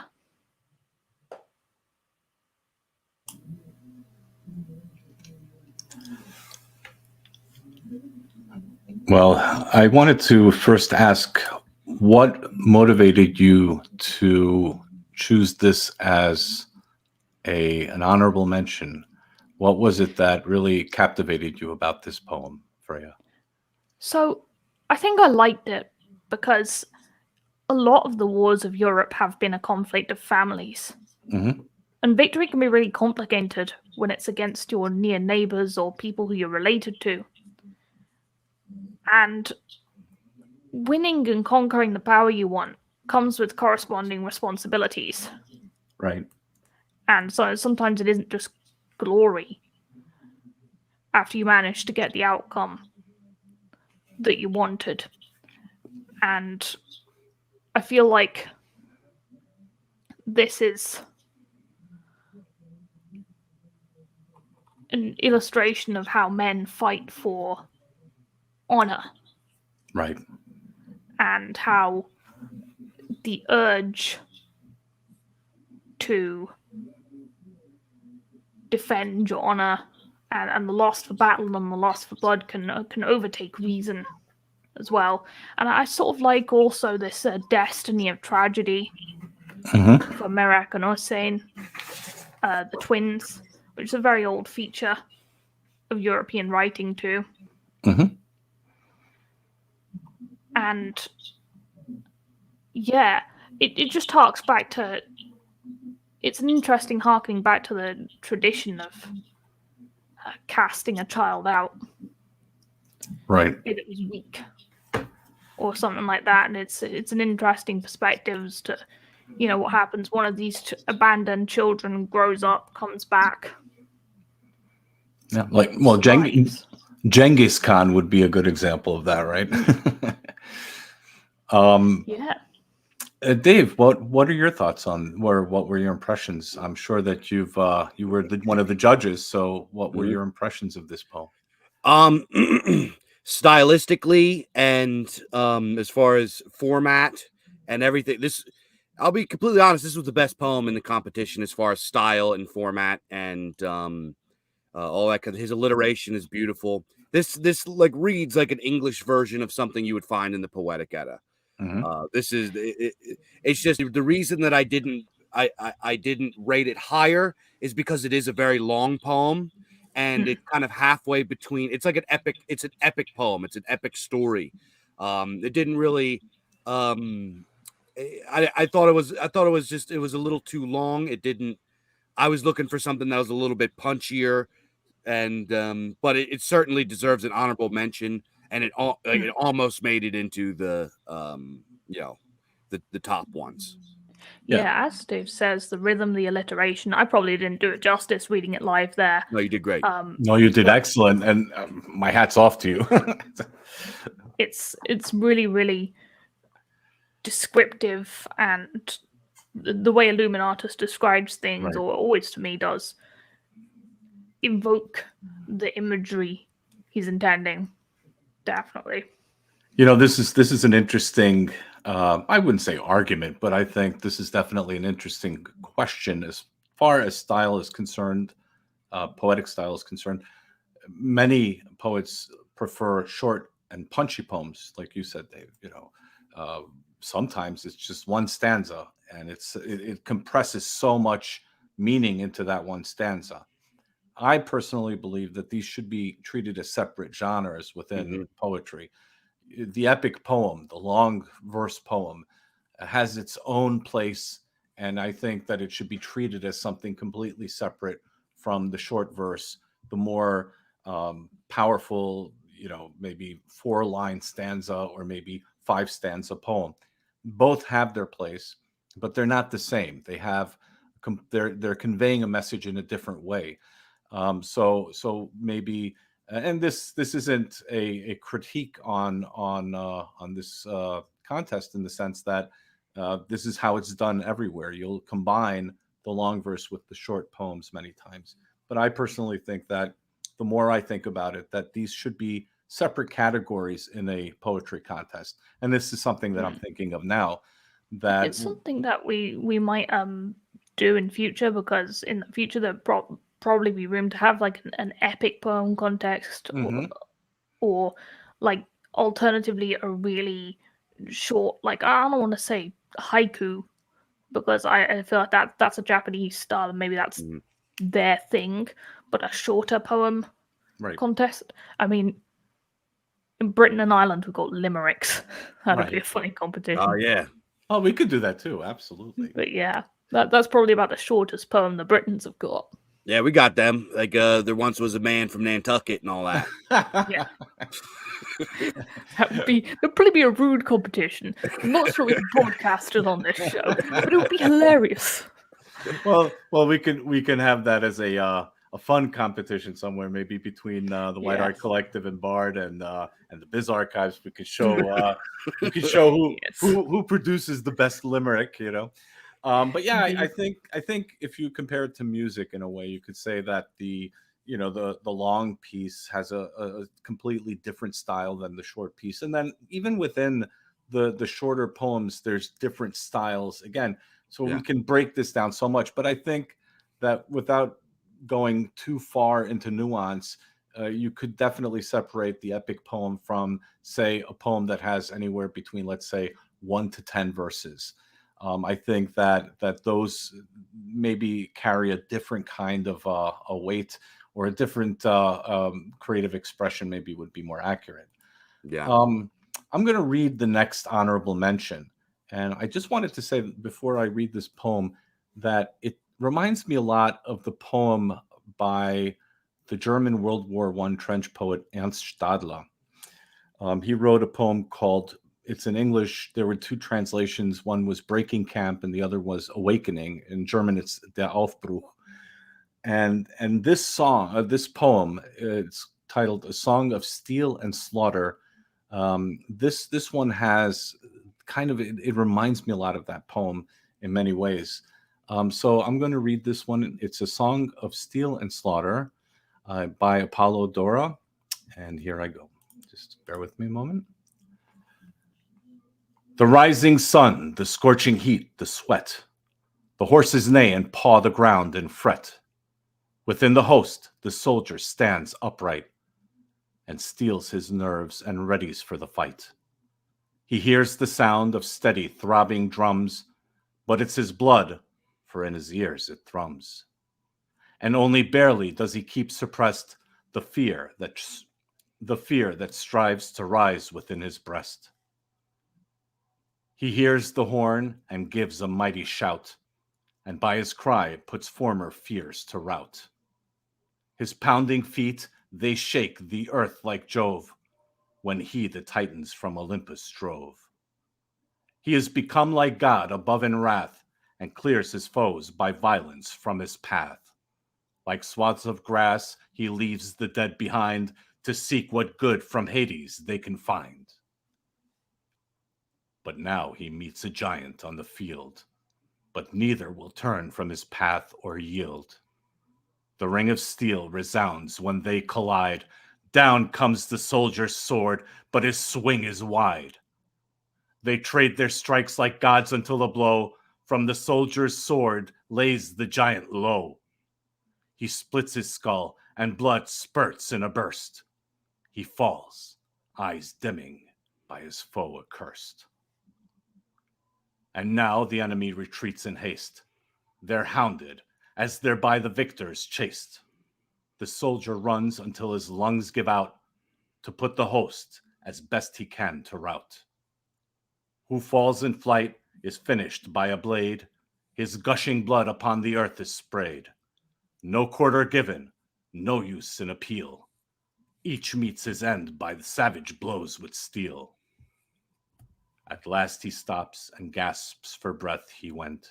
Well, I wanted to first ask, what motivated you to choose this as an honorable mention? What was it that really captivated you about this poem, Freya? So, I think I liked it because a lot of the wars of Europe have been a conflict of families. Mm-hmm. And victory can be really complicated when it's against your near neighbors or people who you're related to. And winning and conquering the power you want comes with corresponding responsibilities. Right. And so sometimes it isn't just glory after you manage to get the outcome that you wanted. And I feel like this is an illustration of how men fight for honor. Right. And how the urge to defend your honor and the loss for battle and the loss for blood can overtake reason as well. And I sort of like also this destiny of tragedy for Merak and Ossian, the twins, which is a very old feature of European writing too. Mm-hmm. And yeah, it just harks back to it's an interesting harkening back to the tradition of casting a child out Right. if it was weak or something like that, and it's an interesting perspective as to what happens. One of these abandoned children grows up, comes back. Yeah, like, well, Genghis Khan would be a good example of that, right? Yeah. Dave, what are your thoughts on, or what were your impressions? I'm sure that you were one of the judges, so what were your impressions of this poem? Stylistically and as far as format and everything, I'll be completely honest, this was the best poem in the competition as far as style and format and all that. His alliteration is beautiful. This like reads like an English version of something you would find in the Poetic Edda. This is it's just the reason that I didn't rate it higher is because it is a very long poem. And it's kind of halfway between. It's like an epic. It's an epic poem. It's an epic story. It didn't really. I thought it was. I thought it was just. It was a little too long. It didn't. I was looking for something that was a little bit punchier, and but it certainly deserves an honorable mention. And it almost made it into the the top ones. Yeah, as Dave says, the rhythm, the alliteration. I probably didn't do it justice reading it live there. No, you did great. No, you did excellent, and my hat's off to you. It's really, really descriptive, and the way Illuminatus describes things, or always to me does, evoke the imagery he's intending. Definitely. This is an interesting. I wouldn't say argument, but I think this is definitely an interesting question as far as style is concerned, poetic style is concerned. Many poets prefer short and punchy poems, like you said, Dave. Sometimes it's just one stanza, and it compresses so much meaning into that one stanza. I personally believe that these should be treated as separate genres within poetry. The epic poem, the long verse poem, has its own place, and I think that it should be treated as something completely separate from the short verse, the more powerful, maybe 4-line stanza or maybe 5-stanza poem. Both have their place, but they're not the same. They're conveying a message in a different way. So maybe. And this isn't a critique on this contest, in the sense that this is how it's done everywhere. You'll combine the long verse with the short poems many times. But I personally think that the more I think about it, that these should be separate categories in a poetry contest. And this is something that I'm thinking of now. That it's something that we might do in future, because in the future there probably be room to have like an epic poem contest, or like alternatively a really short, like, I don't want to say haiku, because I feel like that's a Japanese style and maybe that's their thing, but a shorter poem contest. I mean, in Britain and Ireland we've got limericks. That'd be a funny competition. Oh yeah. Oh, we could do that too, absolutely. But yeah, that's probably about the shortest poem the Britons have got. Yeah, we got them. Like, there once was a man from Nantucket and all that. Yeah. That'd probably be a rude competition. I'm not sure we can broadcast it on this show, but it would be hilarious. Well, we can have that as a fun competition somewhere, maybe between the White Art Collective and Bard and the Biz Archives. We could show who produces the best limerick, But yeah, I think if you compare it to music in a way, you could say that the long piece has a completely different style than the short piece. And then even within the shorter poems, there's different styles again. So we can break this down so much. But I think that without going too far into nuance, you could definitely separate the epic poem from, say, a poem that has anywhere between, let's say, 1 to 10 verses. I think that those maybe carry a different kind of a weight, or a different creative expression maybe would be more accurate. Yeah. I'm going to read the next honorable mention. And I just wanted to say before I read this poem that reminds me a lot of the poem by the German World War I trench poet Ernst Stadler. He wrote a poem called, it's in English, there were two translations. One was Breaking Camp and the other was Awakening. In German, it's Der Aufbruch. And this song, this poem, it's titled A Song of Steel and Slaughter. This one has kind of, it reminds me a lot of that poem in many ways. So I'm going to read this one. It's A Song of Steel and Slaughter by Apollo Dora. And here I go. Just bear with me a moment. The rising sun, the scorching heat, the sweat. The horses neigh and paw the ground and fret. Within the host, the soldier stands upright and steels his nerves and readies for the fight. He hears the sound of steady throbbing drums, but it's his blood, for in his ears it thrums. And only barely does he keep suppressed the fear that strives to rise within his breast. He hears the horn and gives a mighty shout, and by his cry puts former fears to rout. His pounding feet, they shake the earth like Jove, when he the Titans from Olympus drove. He has become like God above in wrath, and clears his foes by violence from his path. Like swaths of grass, he leaves the dead behind to seek what good from Hades they can find. But now he meets a giant on the field, but neither will turn from his path or yield. The ring of steel resounds when they collide. Down comes the soldier's sword, but his swing is wide. They trade their strikes like gods until the blow from the soldier's sword lays the giant low. He splits his skull, and blood spurts in a burst. He falls, eyes dimming by his foe accursed. And now the enemy retreats in haste. They're hounded, as they're by the victors chased. The soldier runs until his lungs give out, to put the host as best he can to rout. Who falls in flight is finished by a blade. His gushing blood upon the earth is sprayed. No quarter given, no use in appeal. Each meets his end by the savage blows with steel. At last he stops and gasps for breath. He went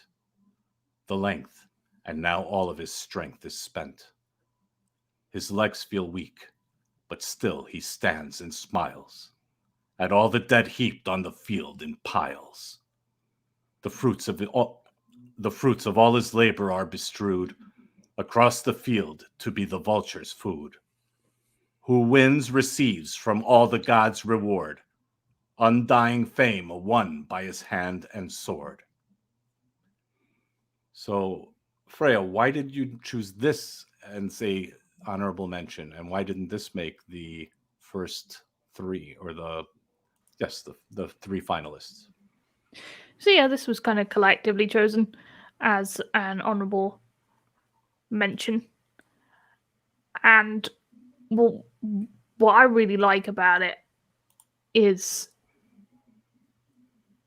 the length, and now all of his strength is spent. His legs feel weak, but still he stands and smiles at all the dead heaped on the field in piles. The fruits of all his labor are bestrewed across the field to be the vulture's food. Who wins receives from all the gods reward, undying fame won by his hand and sword. So, Freya, why did you choose this and say honorable mention, and why didn't this make the first three, or the three finalists? So yeah, this was kind of collectively chosen as an honorable mention. And what I really like about it is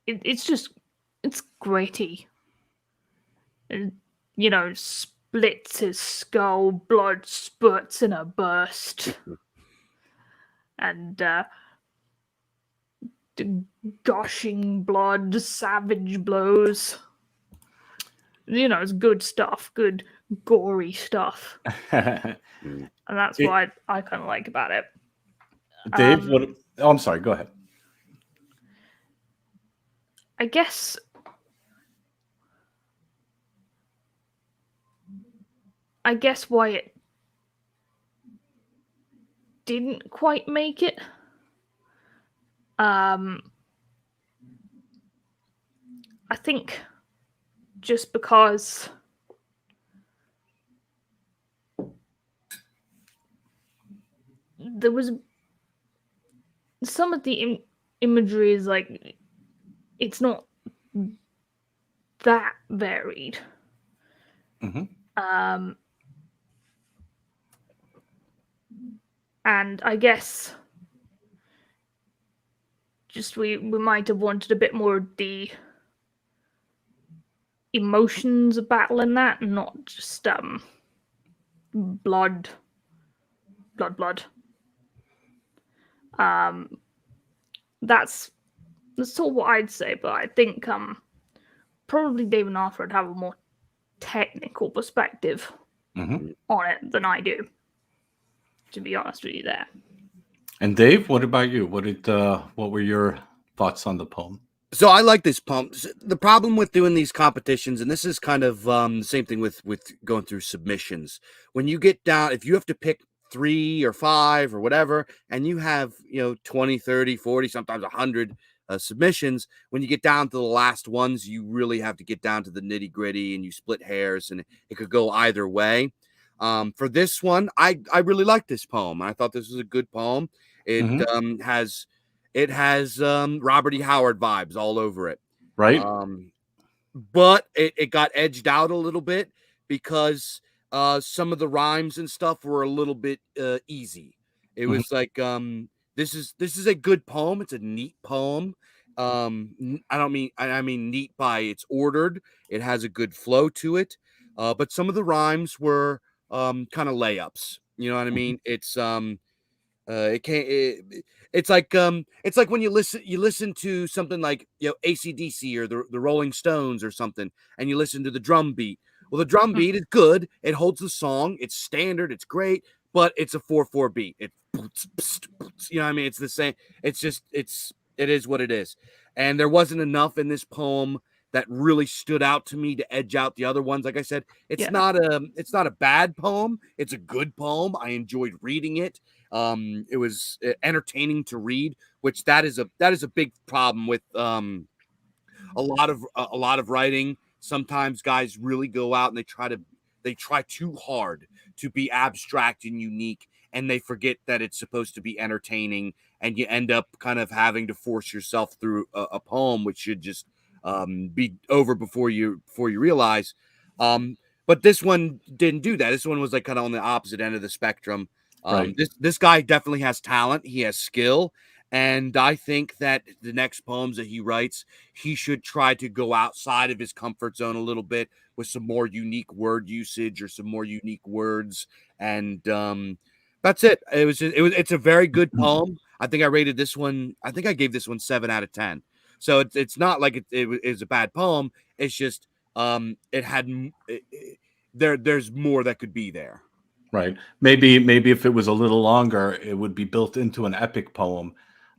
it's gritty. And, splits his skull, blood spurts in a burst. And gushing blood, savage blows. It's good stuff, good gory stuff. And that's what I kind of like about it. Dave, I'm sorry, go ahead. I guess why it didn't quite make it. I think just because there was some of the imagery is like, it's not that varied. Mm-hmm. And I guess just we might have wanted a bit more of the emotions of battle in that, not just blood. That's sort of what I'd say, but I think probably Dave and Arthur would have a more technical perspective Mm-hmm. on it than I do, to be honest with you there. And Dave, what about you? What were your thoughts on the poem? So I like this poem. The problem with doing these competitions, and this is kind of the same thing with going through submissions. When you get down, if you have to pick 3 or 5 or whatever, and you have 20, 30, 40, sometimes 100 submissions, when you get down to the last ones, you really have to get down to the nitty gritty, and you split hairs, and it could go either way. For this one, I really like this poem. I thought this was a good poem. It has Robert E. Howard vibes all over it. Right. But it got edged out a little bit because some of the rhymes and stuff were a little bit easy. It was like this is a good poem. It's a neat poem. I mean neat by it's ordered. It has a good flow to it. But some of the rhymes were kind of layups. You know what I mean? It's it's like when you listen to something like AC/DC or the Rolling Stones or something, and you listen to the drum beat. Well, the drum beat is good. It holds the song. It's standard. It's great, but it's a 4/4 beat. It you know what I mean? It's the same. It's just it is what it is. And there wasn't enough in this poem that really stood out to me to edge out the other ones. Like I said, it's not a bad poem. It's a good poem. I enjoyed reading it. It was entertaining to read, which that is a big problem with a lot of writing. Sometimes guys really go out and they try too hard to be abstract and unique, and they forget that it's supposed to be entertaining, and you end up kind of having to force yourself through a poem, which should just be over before you realize. But this one didn't do that. This one was like kind of on the opposite end of the spectrum. Right. This guy definitely has talent. He has skill. And I think that the next poems that he writes, he should try to go outside of his comfort zone a little bit with some more unique word usage or some more unique words. And that's it. It's a very good poem. I think I rated this one. I think I gave this one 7 out of 10. So it's not like it was a bad poem. It's just there's more that could be there. Right. Maybe if it was a little longer, it would be built into an epic poem.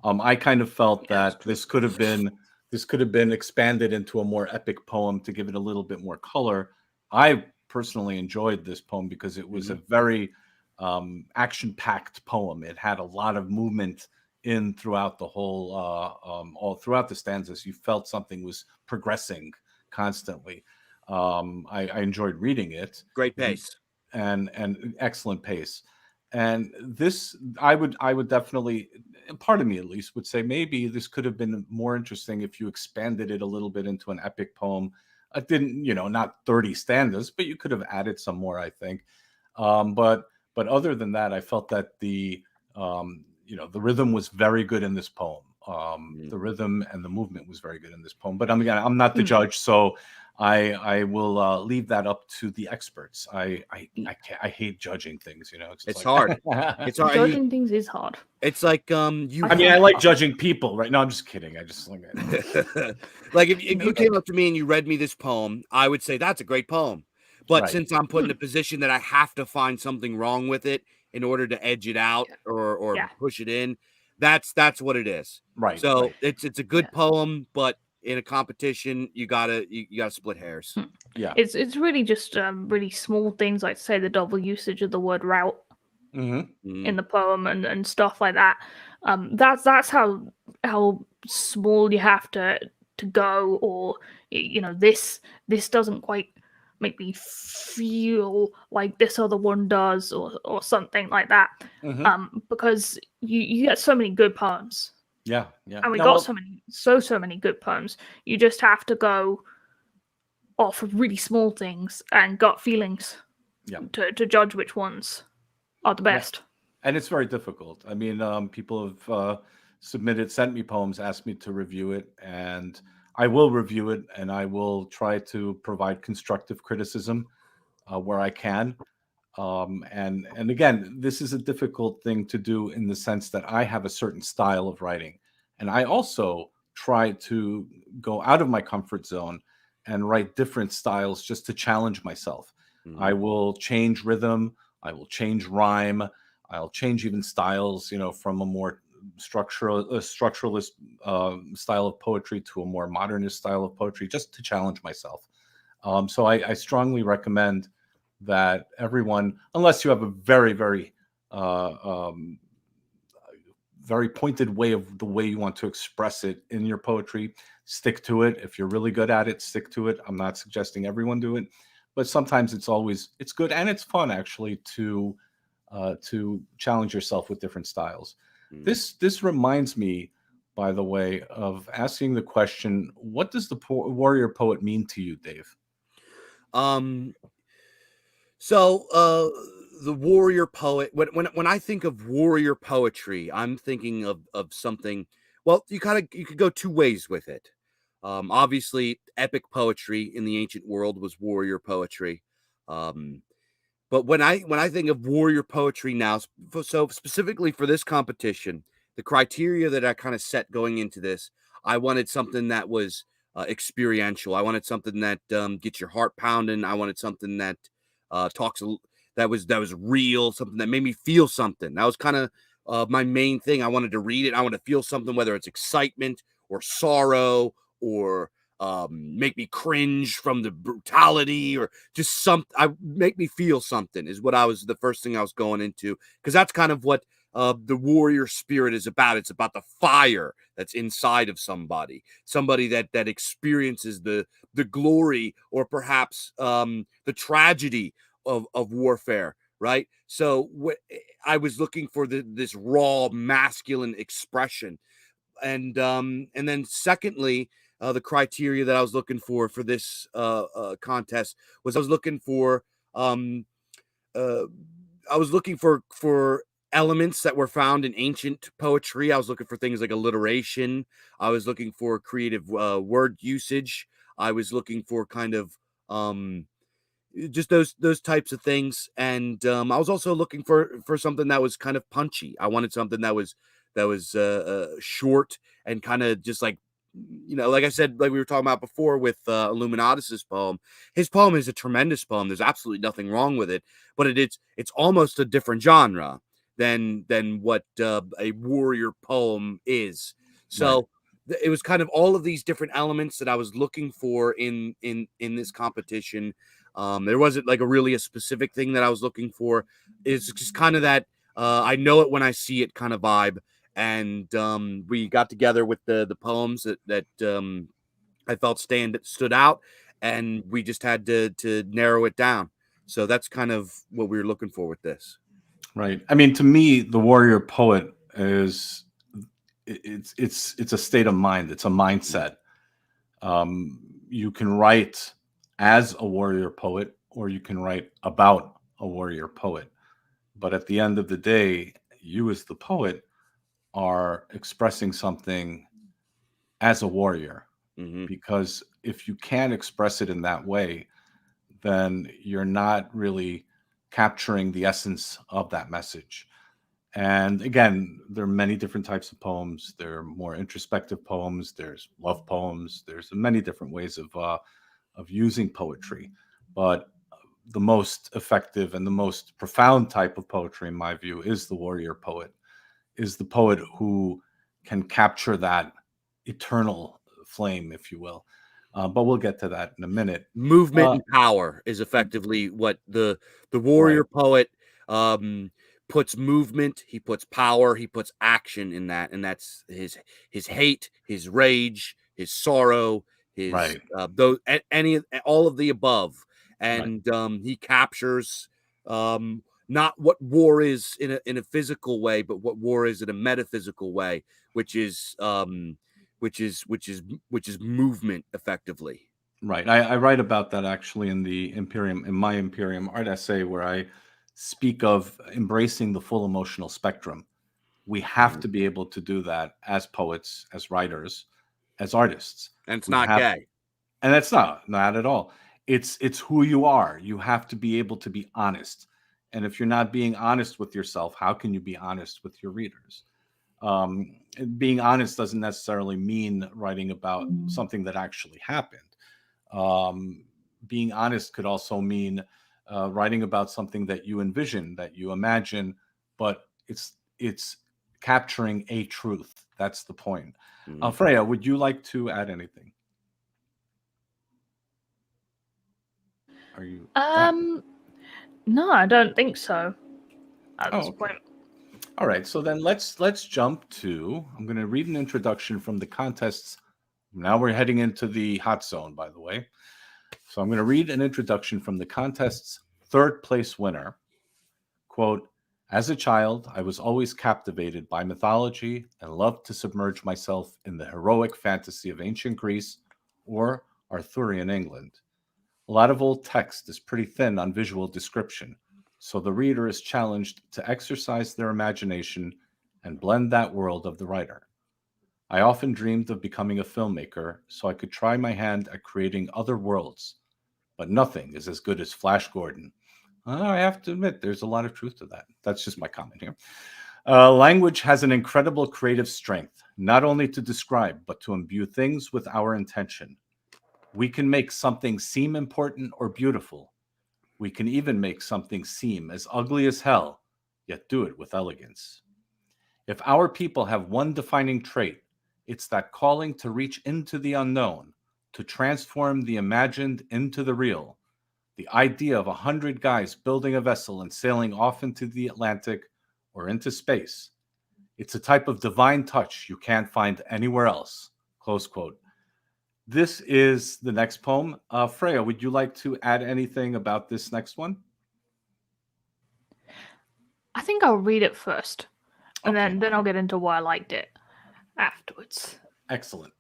I kind of felt that this could have been expanded into a more epic poem to give it a little bit more color. I personally enjoyed this poem because it was a very action-packed poem. It had a lot of movement in throughout the whole, all throughout the stanzas. You felt something was progressing constantly. I enjoyed reading it. Great pace. And excellent pace. And this, I would definitely, part of me at least, would say maybe this could have been more interesting if you expanded it a little bit into an epic poem. It didn't, not 30 stanzas, but you could have added some more, I think. But other than that, I felt that the rhythm was very good in this poem. The rhythm and the movement was very good in this poem. But I'm not the judge, so I will leave that up to the experts. I hate judging things. It's hard. It's hard. Judging things is hard. It's like I like judging people, right? No, I'm just kidding. I just like like if you came up to me and you read me this poem, I would say that's a great poem. But since I'm put in a position that I have to find something wrong with it in order to edge it out or push it in, that's what it is. Right. So it's a good poem, but in a competition, you gotta split hairs. Yeah. It's really just really small things, like say the double usage of the word route in the poem and stuff like that. That's how small you have to go, or this doesn't quite make me feel like this other one does, or something like that. Because you get so many good poems. Yeah. And we got so many good poems. You just have to go off of really small things and gut feelings to judge which ones are the best. And it's very difficult. I mean, people have sent me poems, asked me to review it, and I will review it, and I will try to provide constructive criticism where I can. And again, this is a difficult thing to do in the sense that I have a certain style of writing, and I also try to go out of my comfort zone and write different styles just to challenge myself. I will change rhythm, I will change rhyme, I'll change even styles, from a more structuralist style of poetry to a more modernist style of poetry, just to challenge myself. So I strongly recommend that everyone, unless you have a very, very, very pointed way of the way you want to express it in your poetry, stick to it. If you're really good at it, stick to it. I'm not suggesting everyone do it, but sometimes it's good and it's fun actually to challenge yourself with different styles. This reminds me, by the way, of asking the question: what does the warrior poet mean to you, Dave? So the warrior poet, when I think of warrior poetry, I'm thinking of something. Well, you could go two ways with it. Obviously, epic poetry in the ancient world was warrior poetry. But when I think of warrior poetry now, so specifically for this competition, the criteria that I kind of set going into this, I wanted something that was experiential. I wanted something that gets your heart pounding. I wanted something that that was real, something that made me feel something. That was kind of my main thing. I wanted to read it. I wanted to feel something, whether it's excitement or sorrow or make me cringe from the brutality or just make me feel something is what the first thing I was going into, because that's kind of what the warrior spirit is about. It's about the fire that's inside of somebody that experiences the glory or perhaps the tragedy of warfare, right? So I was looking for this raw masculine expression, and then secondly, the criteria that I was looking for this contest was I was looking for elements that were found in ancient poetry. I was looking for things like alliteration. I was looking for creative word usage. I was looking for kind of just those types of things, and I was also looking for something that was kind of punchy. I wanted something that was short and kind of just like, like I said, like we were talking about before with Illuminatus's poem. His poem is a tremendous poem. There's absolutely nothing wrong with it, but it's almost a different genre than what a warrior poem is. So it was kind of all of these different elements that I was looking for in this competition. There wasn't like a specific thing that I was looking for. It's just kind of that I know it when I see it kind of vibe. And we got together with the poems that I felt stood out, and we just had to narrow it down. So that's kind of what we were looking for with this. Right. I mean, to me, the warrior poet is it's a state of mind. It's a mindset. You can write as a warrior poet, or you can write about a warrior poet. But at the end of the day, you as the poet are expressing something as a warrior, because if you can't express it in that way, then you're not really capturing the essence of that message. And again, there are many different types of poems. There are more introspective poems. There's love poems. There's many different ways of using poetry. But the most effective and the most profound type of poetry, in my view, is the warrior poet. Is the poet who can capture that eternal flame, if you will. But we'll get to that in a minute. Movement and power is effectively what the warrior poet puts movement, he puts power, he puts action in that, and that's his hate, his rage, his sorrow, his all of the above, and he captures not what war is in a physical way, but what war is in a metaphysical way, which is movement effectively. Right. I write about that actually in my Imperium art essay, where I speak of embracing the full emotional spectrum. We have to be able to do that as poets, as writers, as artists. And it's We not have- gay. And that's not at all. It's who you are. You have to be able to be honest. And if you're not being honest with yourself, how can you be honest with your readers? Being honest doesn't necessarily mean writing about something that actually happened. Being honest could also mean writing about something that you envision, that you imagine, but it's capturing a truth. That's the point. Freya, would you like to add anything? Are you? No, I don't think so. At this point. All right, so then let's jump to. I'm going to read an introduction from the contests. Now we're heading into the hot zone, by the way. So I'm going to read an introduction from the contest's third place winner. Quote, as a child, I was always captivated by mythology and loved to submerge myself in the heroic fantasy of ancient Greece or Arthurian England. A lot of old text is pretty thin on visual description, so the reader is challenged to exercise their imagination and blend that world of the writer. I often dreamed of becoming a filmmaker so I could try my hand at creating other worlds, but nothing is as good as Flash Gordon. I have to admit, there's a lot of truth to that. That's just my comment here. Language has an incredible creative strength, not only to describe, but to imbue things with our intention. We can make something seem important or beautiful. We can even make something seem as ugly as hell, yet do it with elegance. If our people have one defining trait, it's that calling to reach into the unknown, to transform the imagined into the real. The idea of 100 guys building a vessel and sailing off into the Atlantic or into space. It's a type of divine touch you can't find anywhere else. Close quote. This is the next poem. Freya, would you like to add anything about this next one? I think I'll read it first, and then I'll get into why I liked it afterwards. Excellent.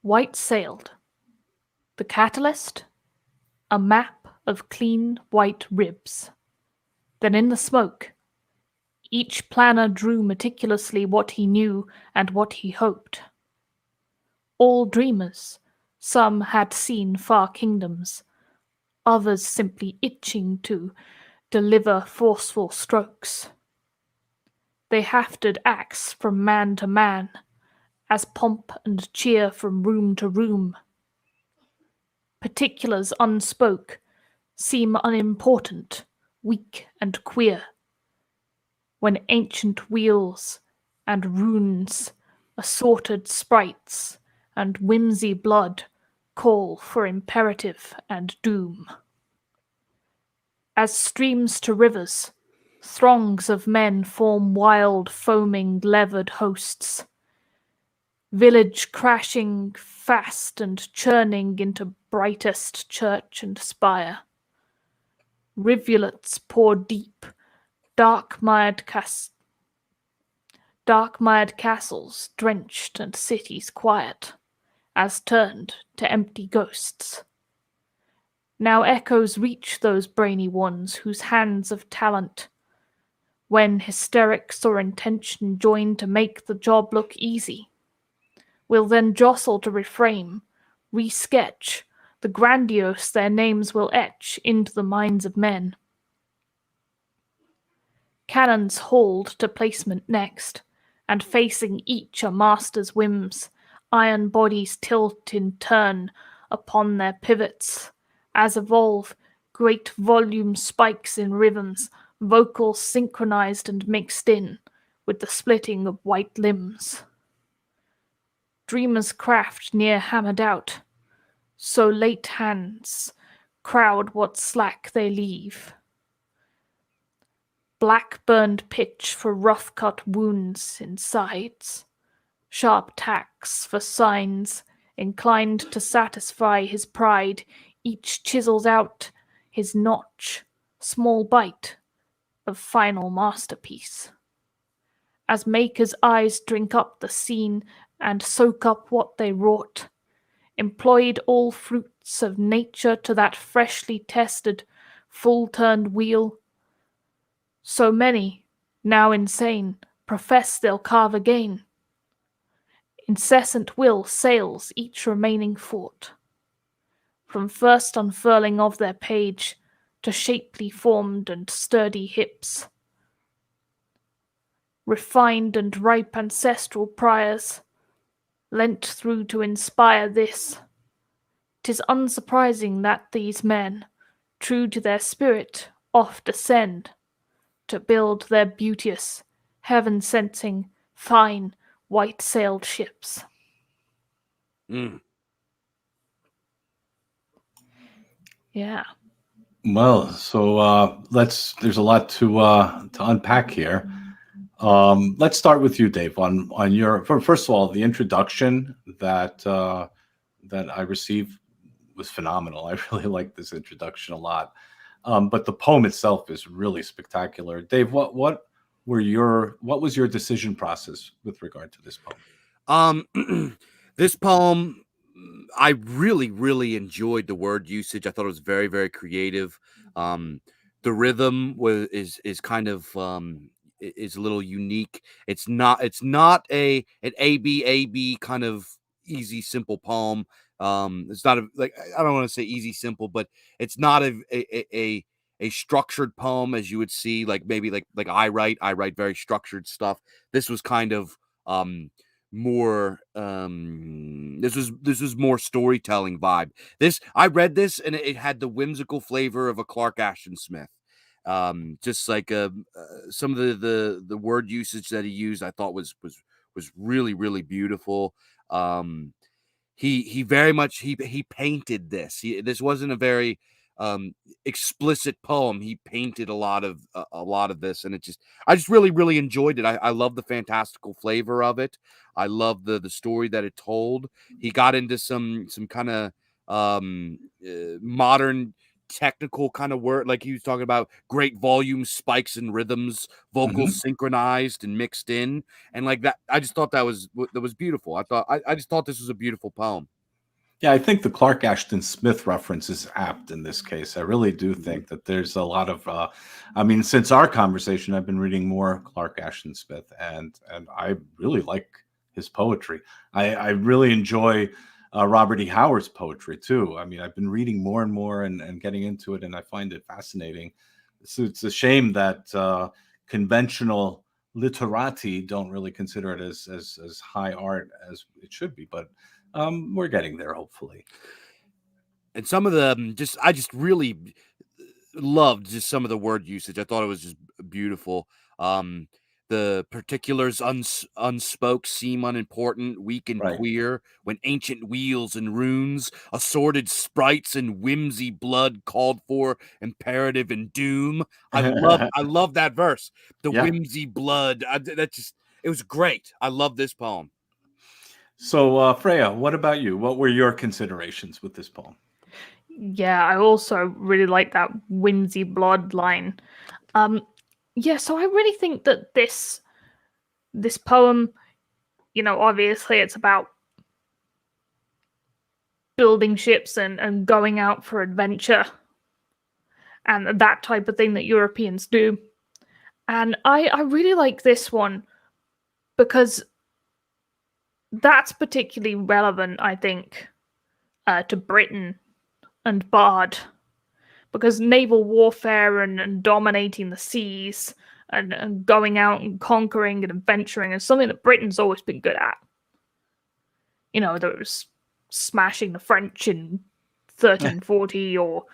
White sailed. The catalyst, a map of clean white ribs. Then in the smoke, each planner drew meticulously what he knew and what he hoped. All dreamers, some had seen far kingdoms, others simply itching to deliver forceful strokes. They hafted axe from man to man, as pomp and cheer from room to room. Particulars unspoke seem unimportant, weak and queer, when ancient wheels and runes, assorted sprites, and whimsy blood call for imperative and doom. As streams to rivers, throngs of men form wild, foaming, levered hosts, village crashing fast and churning into brightest church and spire. Rivulets pour deep, dark-mired castles drenched and cities quiet, as turned to empty ghosts. Now echoes reach those brainy ones whose hands of talent, when hysterics or intention join to make the job look easy, will then jostle to reframe, resketch, the grandiose their names will etch into the minds of men. Cannons hauled to placement next, and facing each a master's whims, iron bodies tilt in turn upon their pivots, as evolve great volume spikes in rhythms, vocals synchronized and mixed in with the splitting of white limbs. Dreamers' craft near hammered out, so late hands crowd what slack they leave. Black burned pitch for rough-cut wounds in sides, sharp tacks for signs, inclined to satisfy his pride, each chisels out his notch, small bite of final masterpiece. As makers' eyes drink up the scene and soak up what they wrought, employed all fruits of nature to that freshly tested, full-turned wheel. So many, now insane, profess they'll carve again, Incessant will sails each remaining fort, from first unfurling of their page to shapely formed and sturdy hips. Refined and ripe ancestral priors, lent through to inspire this. 'Tis unsurprising that these men, true to their spirit, oft ascend to build their beauteous, heaven-sensing, fine, white-sailed ships. Yeah. Well, so there's a lot to unpack here. Let's start with you, Dave. On your first of all, the introduction that I received was phenomenal. I really like this introduction a lot. But the poem itself is really spectacular. Dave, what was your decision process with regard to this poem? This poem, I really, really enjoyed the word usage. I thought it was very, very creative. The rhythm is kind of is a little unique. It's not an A-B kind of easy, simple poem. It's not I don't want to say easy, simple, but it's not a structured poem as you would see, like maybe like I write very structured stuff. This was kind of more this was more storytelling vibe. I read this and it had the whimsical flavor of a Clark Ashton Smith. Just like some of the word usage that he used, I thought was really, really beautiful. He very much he painted this. This wasn't a very explicit poem. He painted a lot of this, and I just really, really enjoyed it. I love the fantastical flavor of it. I love the story that it told. He got into some kind of modern technical kind of word, like he was talking about great volume spikes and rhythms, vocals synchronized and mixed in, and like that. I just thought that was beautiful. I just thought this was a beautiful poem. Yeah, I think the Clark Ashton Smith reference is apt in this case. I really do think that there's a lot of, since our conversation, I've been reading more Clark Ashton Smith, and I really like his poetry. I really enjoy Robert E. Howard's poetry too. I mean, I've been reading more and more and getting into it, and I find it fascinating. So it's a shame that conventional literati don't really consider it as high art as it should be, but we're getting there, hopefully. And some of them I just really loved just some of the word usage. I thought it was just beautiful. The particulars unspoke seem unimportant, weak and queer, when ancient wheels and runes, assorted sprites and whimsy blood called for imperative and doom. I love that verse. The whimsy blood. It was great. I love this poem. So, Freya, what about you? What were your considerations with this poem? Yeah, I also really like that whimsy blood line. So I really think that this poem, obviously it's about building ships and going out for adventure and that type of thing that Europeans do. And I really like this one because that's particularly relevant, I think, to Britain and Bard, because naval warfare and dominating the seas and going out and conquering and adventuring is something that Britain's always been good at. There was smashing the French in 1340 or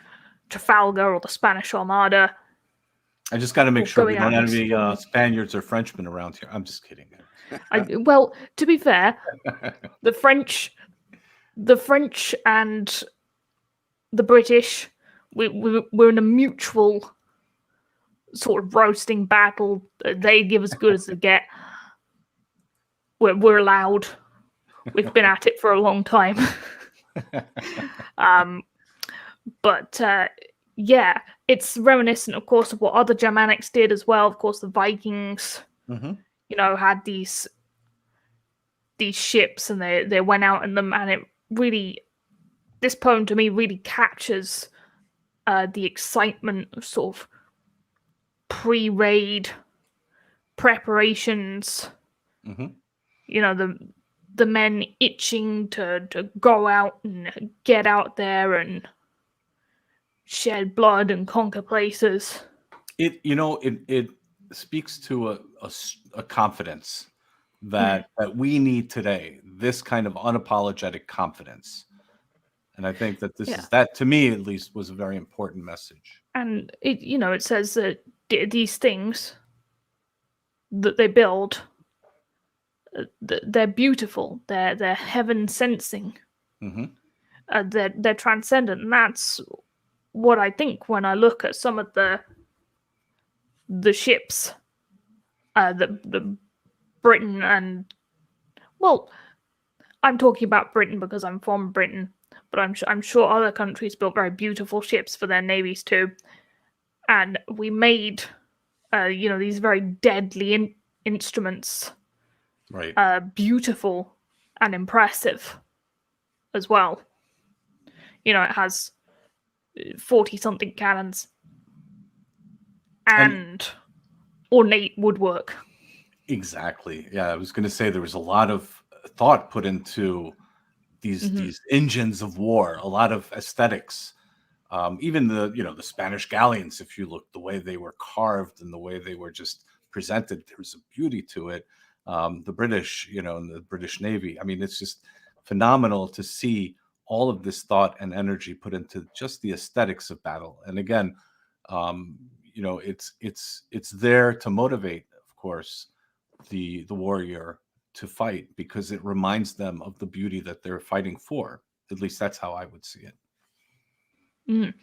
Trafalgar or the Spanish Armada. I just got to make sure we don't have any Spaniards or Frenchmen around here. I'm just kidding. Well, to be fair, the French and the British, we're in a mutual sort of roasting battle. They give as good as they get. We're allowed. We've been at it for a long time. It's reminiscent, of course, of what other Germanics did as well. Of course, the Vikings, had these ships and they went out in them, and this poem to me really captures the excitement of sort of pre-raid preparations. The the men itching to go out and get out there and shed blood and conquer places. It speaks to a confidence that we need today. This kind of unapologetic confidence, and I think that that to me at least was a very important message. And it says that these things that they build, they're beautiful. They're heaven sensing. Mm-hmm. They're transcendent, and that's what I think when I look at some of the ships, the Britain and, well, I'm talking about Britain because I'm from Britain, but I'm sure other countries built very beautiful ships for their navies too, and we made these very deadly instruments, right, beautiful and impressive as well. It has 40-something cannons and ornate woodwork. Exactly. Yeah, I was going to say there was a lot of thought put into these engines of war, a lot of aesthetics. Even the Spanish galleons, if you look the way they were carved and the way they were just presented, there was a beauty to it. The British, and the British Navy. I mean, it's just phenomenal to see all of this thought and energy put into just the aesthetics of battle. And again, it's there to motivate, of course, the warrior to fight, because it reminds them of the beauty that they're fighting for. At least that's how I would see it.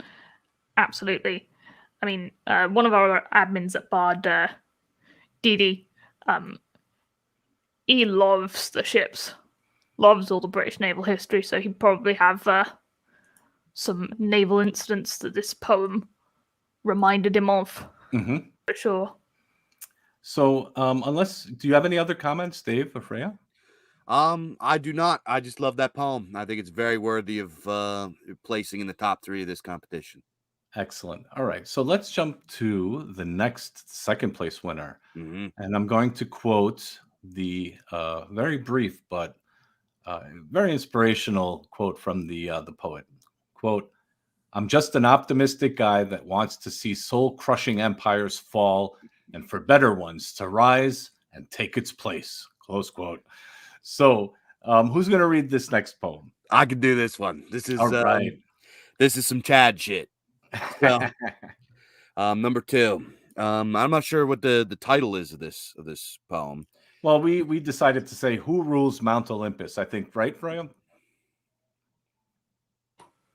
Absolutely. I mean, one of our admins at Bard, Didi, he loves the ships, loves all the British naval history, so he'd probably have some naval incidents that this poem reminded him of, for sure. So, do you have any other comments, Dave or Freya? I do not. I just love that poem. I think it's very worthy of placing in the top 3 of this competition. Excellent. All right. So let's jump to the next second place winner. Mm-hmm. And I'm going to quote the very brief but very inspirational quote from the poet. Quote, "I'm just an optimistic guy that wants to see soul-crushing empires fall and for better ones to rise and take its place." Close quote. So, who's going to read this next poem? I can do this one. This is all right. This is some Chad shit. So, number 2. I'm not sure what the title is of this poem. Well, we decided to say "Who Rules Mount Olympus?" I think, right, Freya?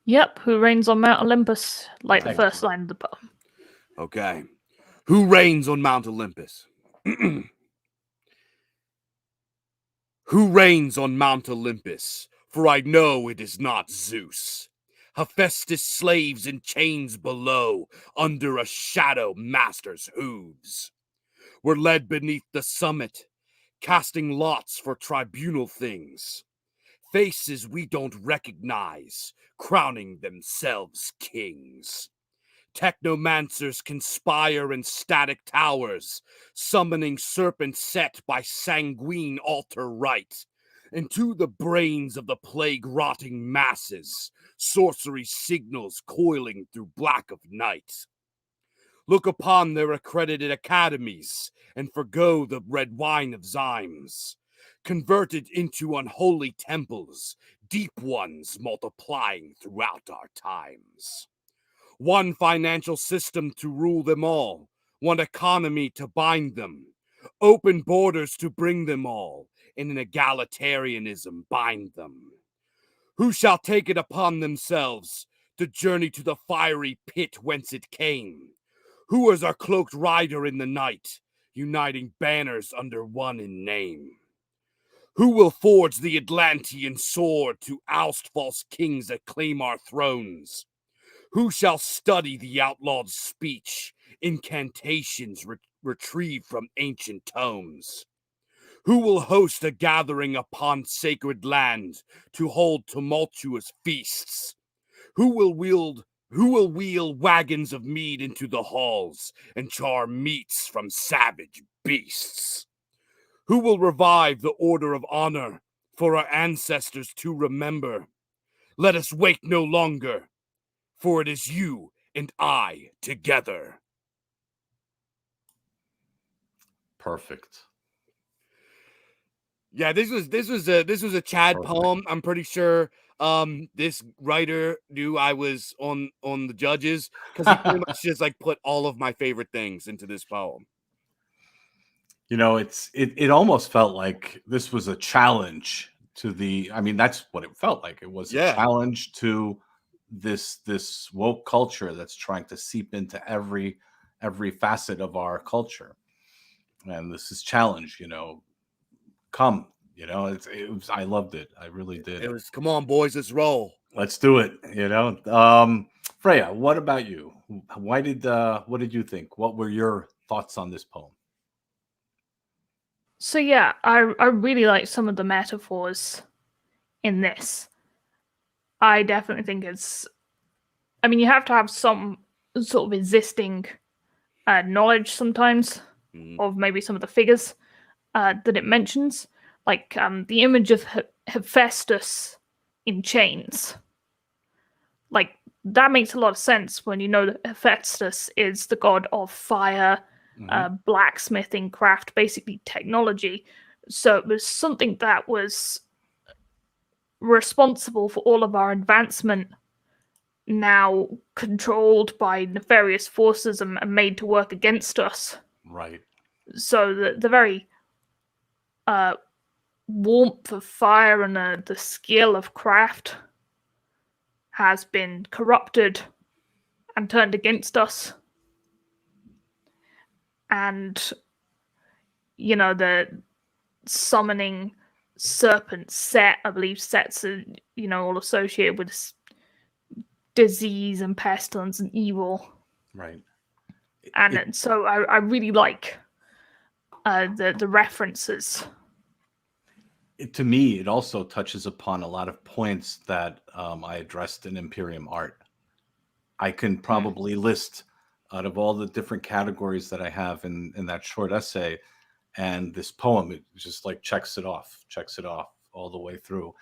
Yep, who reigns on Mount Olympus, like the first line of the poem. Okay. Who reigns on Mount Olympus? Who reigns on Mount Olympus? For I know it is not Zeus. Hephaestus slaves in chains below, under a shadow master's hooves. We're led beneath the summit, casting lots for tribunal things. Faces we don't recognize, crowning themselves kings. Technomancers conspire in static towers, summoning serpents set by sanguine altar rite. Into the brains of the plague-rotting masses, sorcery signals coiling through black of night. Look upon their accredited academies, and forgo the red wine of Zymes. Converted into unholy temples, deep ones multiplying throughout our times. One financial system to rule them all, one economy to bind them, open borders to bring them all, in an egalitarianism bind them. Who shall take it upon themselves to journey to the fiery pit whence it came? Who is our cloaked rider in the night, uniting banners under one in name? Who will forge the Atlantean sword to oust false kings that claim our thrones? Who shall study the outlawed speech, incantations retrieved from ancient tomes? Who will host a gathering upon sacred land to hold tumultuous feasts? Who will wheel wagons of mead into the halls and char meats from savage beasts? Who will revive the order of honor, for our ancestors to remember. Let us wait no longer, for it is you and I together. Perfect. Yeah, this was a Chad Perfect. poem. I'm pretty sure this writer knew I was on the judges, because he pretty much just like put all of my favorite things into this poem. You know, it almost felt like this was a challenge to the, I mean, that's what it felt like. It was a Yeah. challenge to this woke culture that's trying to seep into every facet of our culture. And this is challenge, you know, come, you know, it was, I loved it. I really did. It was, come on, boys, let's roll. Let's do it, you know. Freya, what about you? What did you think? What were your thoughts on this poem? So yeah, I really like some of the metaphors in this. I definitely think it's, I mean, you have to have some sort of existing knowledge sometimes of maybe some of the figures that it mentions, like the image of Hephaestus in chains. Like, that makes a lot of sense when you know that Hephaestus is the god of fire, blacksmithing, craft, basically technology. So it was something that was responsible for all of our advancement, now controlled by nefarious forces and made to work against us. Right. So the very warmth of fire and the skill of craft has been corrupted and turned against us. And, you know, the summoning serpent Set, I believe Set's, you know, all associated with disease and pestilence and evil. Right. And so I really like the references. To me, it also touches upon a lot of points that I addressed in Imperium Art. I can probably list, out of all the different categories that I have in that short essay, and this poem, it just like checks it off all the way through.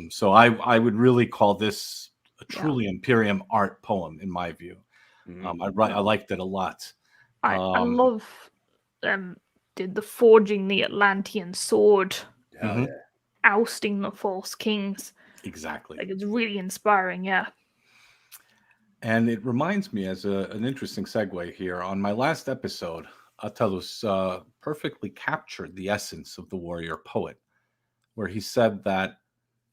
So I would really call this a truly Imperium Art poem, in my view. I liked it a lot. I love did the forging the Atlantean sword, ousting the false kings. Exactly. Like, it's really inspiring, yeah. And it reminds me, as an interesting segue here, on my last episode, Attalus perfectly captured the essence of the warrior poet, where he said that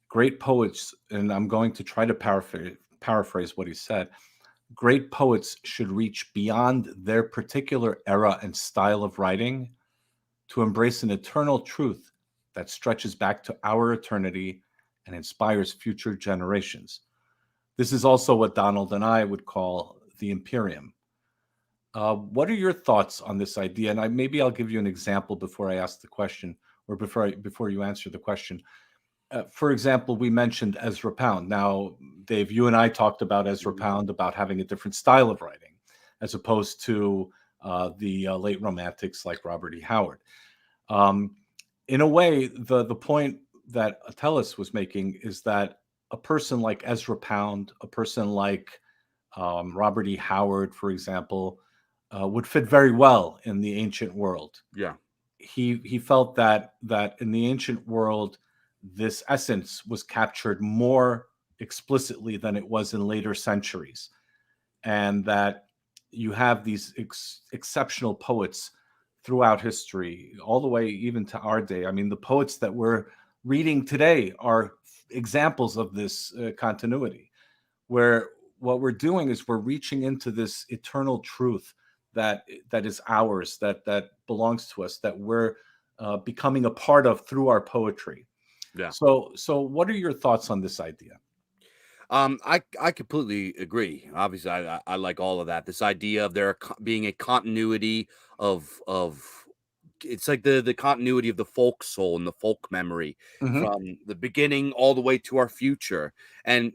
great poets, and I'm going to try to paraphrase what he said, great poets should reach beyond their particular era and style of writing to embrace an eternal truth that stretches back to our eternity and inspires future generations. This is also what Donald and I would call the Imperium. What are your thoughts on this idea? And maybe I'll give you an example before I ask the question, or before you answer the question. For example, we mentioned Ezra Pound. Now, Dave, you and I talked about Ezra Pound, about having a different style of writing, as opposed to the late Romantics like Robert E. Howard. In a way, the point that Attalus was making is that a person like Ezra Pound, a person like Robert E. Howard, for example, would fit very well in the ancient world. Yeah. He felt that in the ancient world, this essence was captured more explicitly than it was in later centuries, and that you have these exceptional poets throughout history, all the way even to our day. I mean, the poets that we're reading today are examples of this continuity, where what we're doing is we're reaching into this eternal truth that is ours, that belongs to us, that we're becoming a part of through our poetry. Yeah. So what are your thoughts on this idea? I completely agree. Obviously, I like all of that. This idea of there being a continuity of it's like the continuity of the folk soul and the folk memory from the beginning all the way to our future. And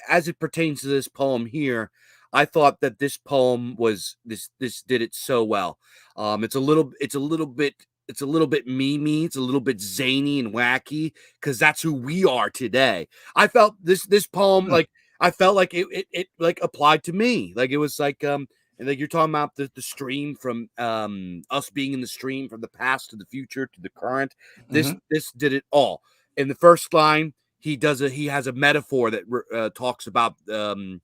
as it pertains to this poem here, I thought that this poem was this did it so well. It's a little bit it's a little bit memey, it's a little bit zany and wacky, because that's who we are today. I felt this poem like I felt like it like applied to me. Like it was like and like you're talking about the stream from us being in the stream from the past to the future to the current. This did it all. In the first line, he has a metaphor that talks about the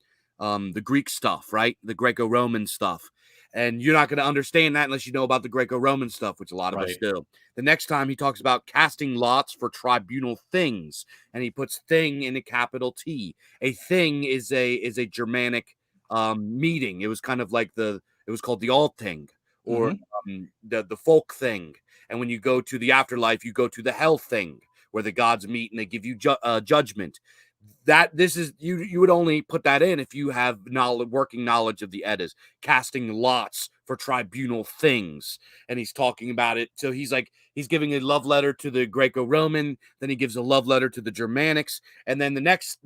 Greek stuff, right? The Greco-Roman stuff. And you're not going to understand that unless you know about the Greco-Roman stuff, which a lot of us do. The next time he talks about casting lots for tribunal things, and he puts thing in a capital T. A thing is a Germanic meeting. It was kind of like it was called the Althing, or the folk thing. And when you go to the afterlife, you go to the hell thing, where the gods meet and they give you judgment. That this is you would only put that in if you have working knowledge of the Eddas, casting lots for tribunal things. And he's talking about it. So he's giving a love letter to the Greco-Roman, then he gives a love letter to the Germanics, and then the next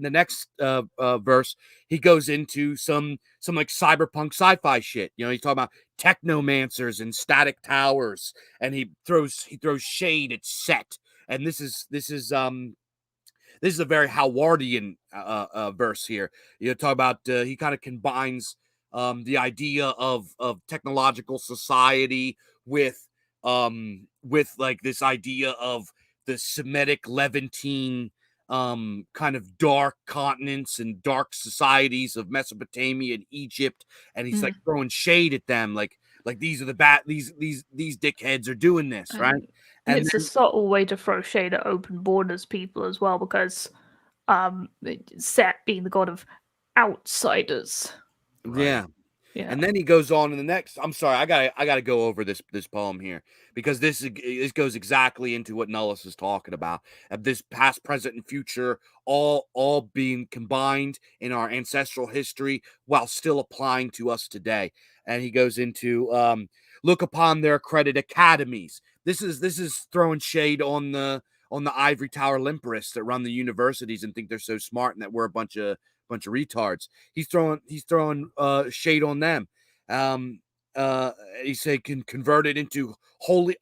verse he goes into some like cyberpunk sci-fi shit. You know, he's talking about technomancers and static towers, and he throws shade at Set. And this is a very Howardian verse here. You know, talk about he kind of combines the idea of technological society with like this idea of the Semitic Levantine kind of dark continents and dark societies of Mesopotamia and Egypt, and he's like throwing shade at them, like these are the bad these dickheads are doing this, right? And it's a subtle way to throw shade at open borders people as well, because Set being the god of outsiders. Yeah. And then he goes on in the next. I'm sorry, I gotta go over this poem here, because this goes exactly into what Nullis is talking about. This past, present, and future all being combined in our ancestral history while still applying to us today. And he goes into look upon their credit academies. This is throwing shade on the ivory tower limperists that run the universities and think they're so smart and that we're a bunch of retards. He's throwing shade on them. He said can convert it into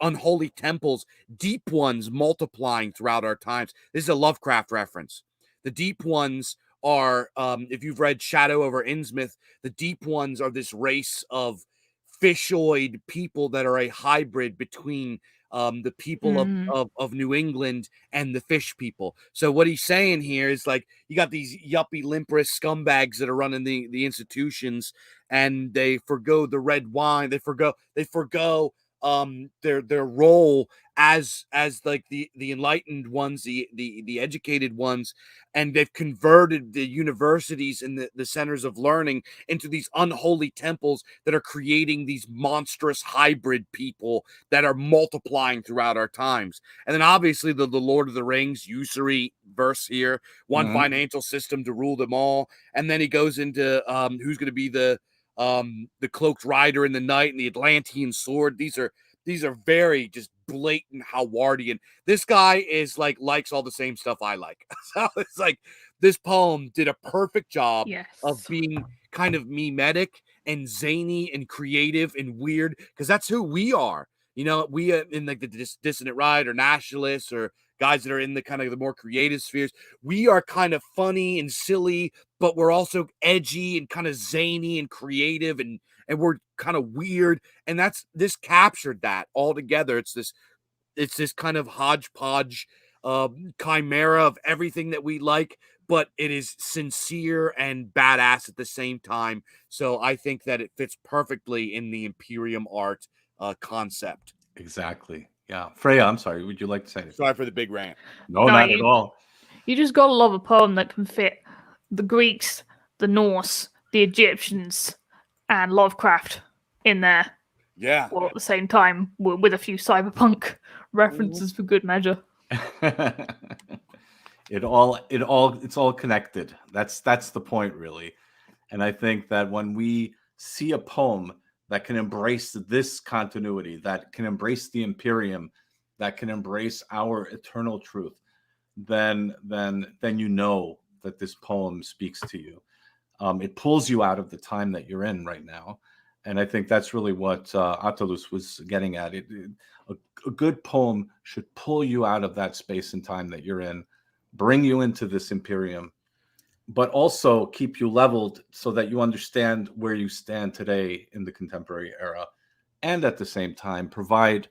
unholy temples, deep ones multiplying throughout our times. This is a Lovecraft reference. The deep ones are, if you've read Shadow over Innsmouth, the deep ones are this race of fishoid people that are a hybrid between the people of New England and the fish people. So what he's saying here is like you got these yuppie limperous scumbags that are running the institutions, and they forgo the red wine. They forgo their role as like the enlightened ones, the educated ones, and they've converted the universities and the centers of learning into these unholy temples that are creating these monstrous hybrid people that are multiplying throughout our times. And then obviously the Lord of the Rings usury verse here, one financial system to rule them all. And then he goes into who's going to be the cloaked rider in the night and the Atlantean sword. These are very just blatant Howardian. This guy is likes all the same stuff I like. So it's like this poem did a perfect job of being kind of mimetic and zany and creative and weird, because that's who we are. You know, we in like the dissonant right or nationalists or guys that are in the kind of the more creative spheres. We are kind of funny and silly, but we're also edgy and kind of zany and creative, and we're kind of weird. And this captured that all together. It's this kind of hodgepodge chimera of everything that we like, but it is sincere and badass at the same time. So I think that it fits perfectly in the Imperium art concept. Exactly. Yeah. Freya, I'm sorry. Would you like to say anything? Sorry for the big rant. No, not at all. You just gotta love a poem that can fit the Greeks, the Norse, the Egyptians, and Lovecraft in there. Yeah. All at the same time, with a few cyberpunk references for good measure. It's all connected. That's the point, really. And I think that when we see a poem that can embrace this continuity, that can embrace the Imperium, that can embrace our eternal truth, then you know that this poem speaks to you. It pulls you out of the time that you're in right now, And I think that's really what Attalus was getting at. A good poem should pull you out of that space and time that you're in, bring you into this Imperium, but also keep you leveled so that you understand where you stand today in the contemporary era, and at the same time provide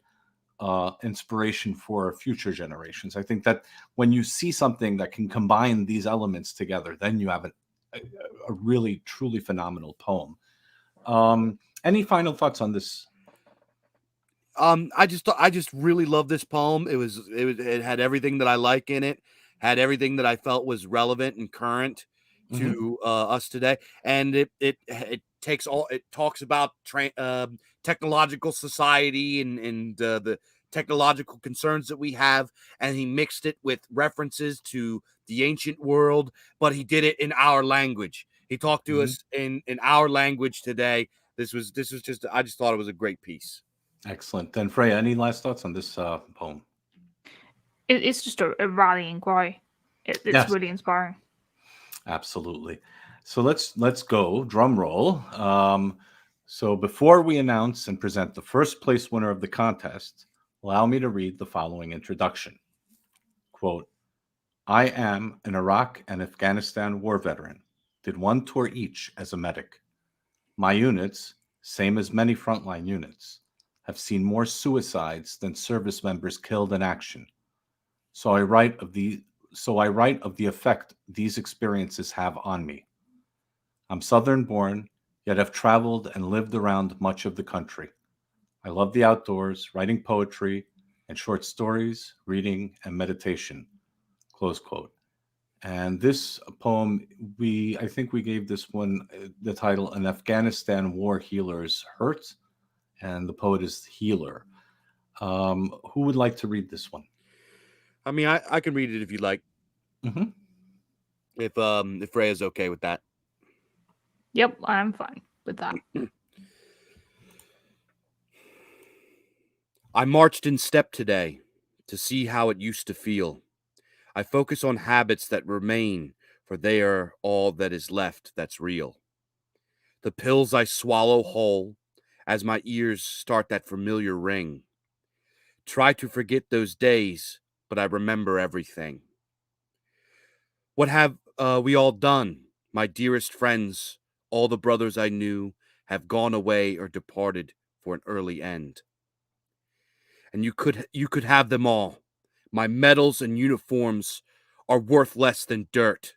inspiration for future generations. I think that when you see something that can combine these elements together, then you have a really, truly phenomenal poem. Any final thoughts on this? I just really love this poem. It had everything that I like in it, had everything that I felt was relevant and current to us today, and it talks about technological society and the technological concerns that we have, and he mixed it with references to the ancient world, but he did it in our language. He talked to us in our language today. This was just, I just thought it was a great piece. Excellent. Then Freya, any last thoughts on this poem? It's just a rallying cry. It's Yes. really inspiring. Absolutely. So let's go. Drum roll. So before we announce and present the first place winner of the contest, allow me to read the following introduction. Quote, I am an Iraq and Afghanistan war veteran. Did one tour each as a medic. My units, same as many frontline units, have seen more suicides than service members killed in action. So I write of the effect these experiences have on me. I'm Southern born, yet have traveled and lived around much of the country. I love the outdoors, writing poetry and short stories, reading and meditation. Close quote. And this poem, I think we gave this one the title, An Afghanistan War Healer's Hurt, and the poet is Healer. Who would like to read this one? I mean, I can read it if you'd like. If Freya's okay with that. Yep, I'm fine with that. I marched in step today to see how it used to feel. I focus on habits that remain, for they are all that is left that's real. The pills I swallow whole as my ears start that familiar ring. Try to forget those days, but I remember everything. What have we all done? My dearest friends, all the brothers I knew, have gone away or departed for an early end. And you could have them all. My medals and uniforms are worth less than dirt,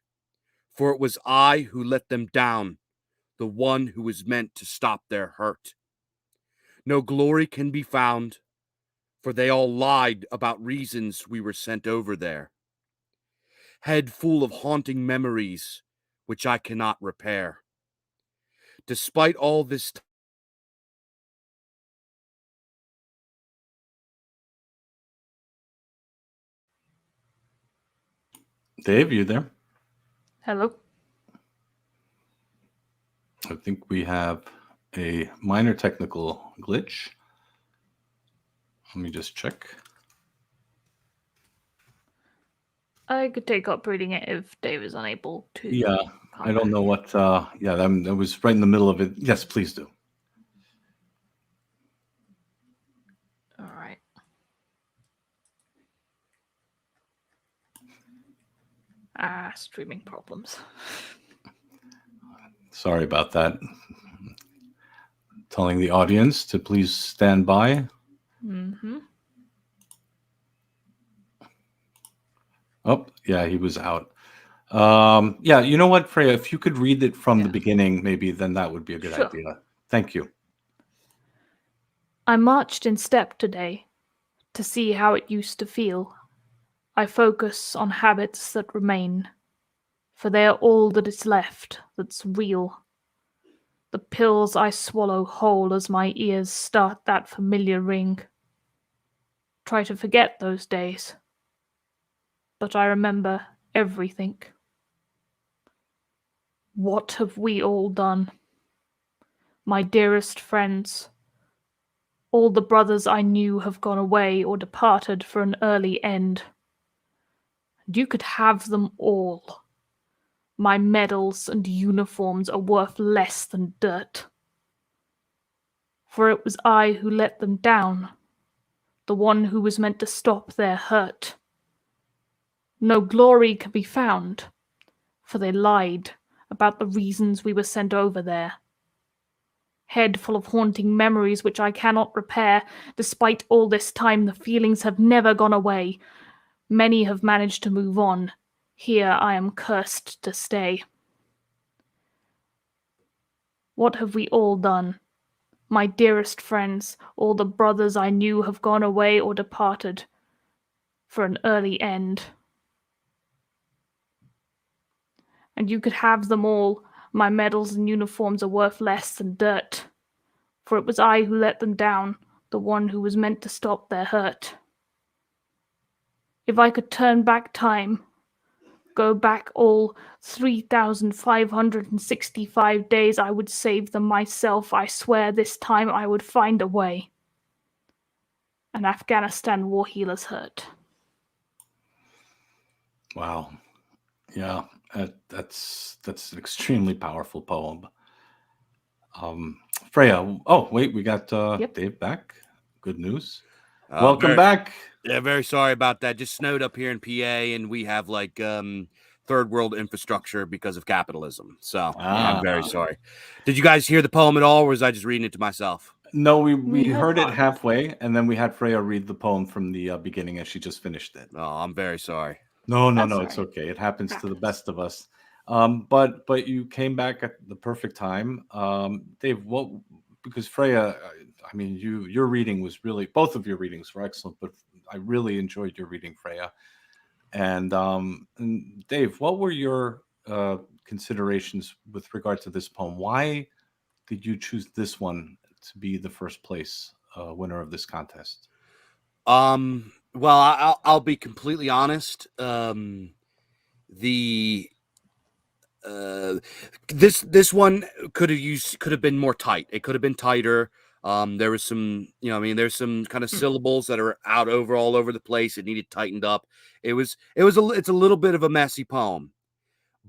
for it was I who let them down, the one who was meant to stop their hurt. No glory can be found, for they all lied about reasons we were sent over there. Head full of haunting memories, which I cannot repair. Despite all this Dave, you there? Hello? I think we have a minor technical glitch. Let me just check. I could take up reading it if Dave is unable to. Yeah, I don't know what. That was right in the middle of it. Yes, please do. All right. Streaming problems. Sorry about that. Telling the audience to please stand by. Oh, yeah, he was out. Yeah, you know what, Freya? If you could read it from the beginning, maybe then that would be a good idea. Thank you. I marched in step today to see how it used to feel. I focus on habits that remain, for they are all that is left that's real. The pills I swallow whole as my ears start that familiar ring. Try to forget those days, but I remember everything. What have we all done? My dearest friends, all the brothers I knew have gone away or departed for an early end. And you could have them all. My medals and uniforms are worth less than dirt. For it was I who let them down, the one who was meant to stop their hurt. No glory could be found, for they lied about the reasons we were sent over there. Head full of haunting memories which I cannot repair. Despite all this time, the feelings have never gone away. Many have managed to move on. Here I am cursed to stay. What have we all done? My dearest friends, all the brothers I knew have gone away or departed for an early end. And you could have them all. My medals and uniforms are worth less than dirt. For it was I who let them down, the one who was meant to stop their hurt. If I could turn back time, go back all 3,565 days, I would save them myself. I swear this time I would find a way. An Afghanistan war healer's hurt. Wow. Yeah, that's an extremely powerful poem. Freya, oh wait, we got Dave back. Good news. Welcome back. Yeah, very sorry about that. Just snowed up here in PA, and we have like third world infrastructure because of capitalism. So yeah, I'm very sorry. Did you guys hear the poem at all, or was I just reading it to myself? No, we heard it halfway, and then we had Freya read the poem from the beginning, and she just finished it. Oh, I'm very sorry. No, it's okay. It happens to the best of us. But you came back at the perfect time. Dave, because Freya, I mean, your reading was really, both of your readings were excellent, but I really enjoyed your reading, Freya. And Dave, what were your considerations with regard to this poem? Why did you choose this one to be the first place winner of this contest? Well, I'll be completely honest. This one could have been more tight. It could have been tighter. There was some, there's some kind of syllables that are all over the place. It needed tightened up. It's a little bit of a messy poem.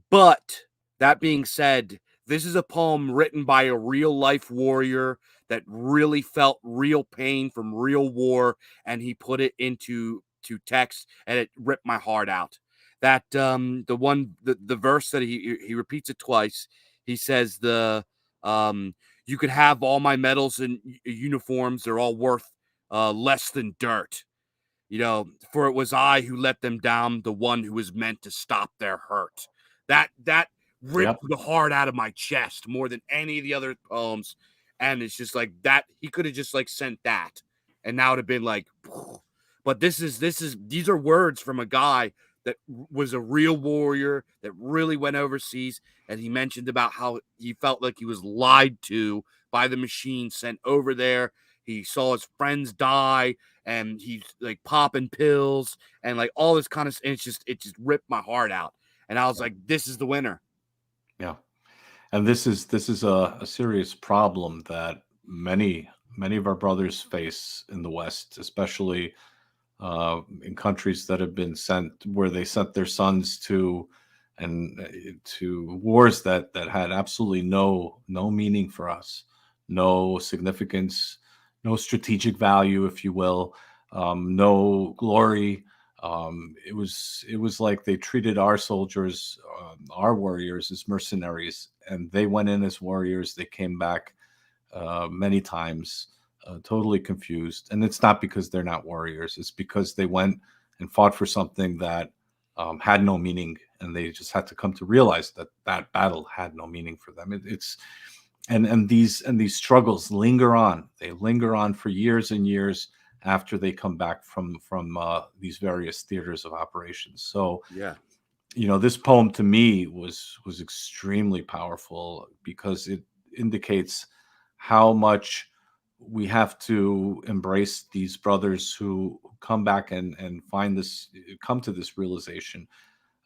But that being said, this is a poem written by a real life warrior that really felt real pain from real war, and he put it into text, and it ripped my heart out. That the verse that he repeats it twice. He says you could have all my medals and uniforms; they're all worth less than dirt. For it was I who let them down, the one who was meant to stop their hurt. That ripped the heart out of my chest more than any of the other poems. And it's just like that. He could have just like sent that, and now it'd have been like, but these are words from a guy that was a real warrior that really went overseas. And he mentioned about how he felt like he was lied to by the machine sent over there. He saw his friends die, and he's like popping pills and like all this kind of, and it just ripped my heart out. And I was like, this is the winner. Yeah. And this is a serious problem that many of our brothers face in the West, especially in countries that have been where they sent their sons to wars that had absolutely no meaning for us, no significance, no strategic value, if you will, no glory. It was like they treated our soldiers, our warriors, as mercenaries, and they went in as warriors. They came back many times totally confused. And it's not because they're not warriors. It's because they went and fought for something that had no meaning, and they just had to come to realize that battle had no meaning for them. And these struggles linger on. They linger on for years and years after they come back from these various theaters of operations. So yeah, this poem to me was extremely powerful because it indicates how much we have to embrace these brothers who come back and come to this realization.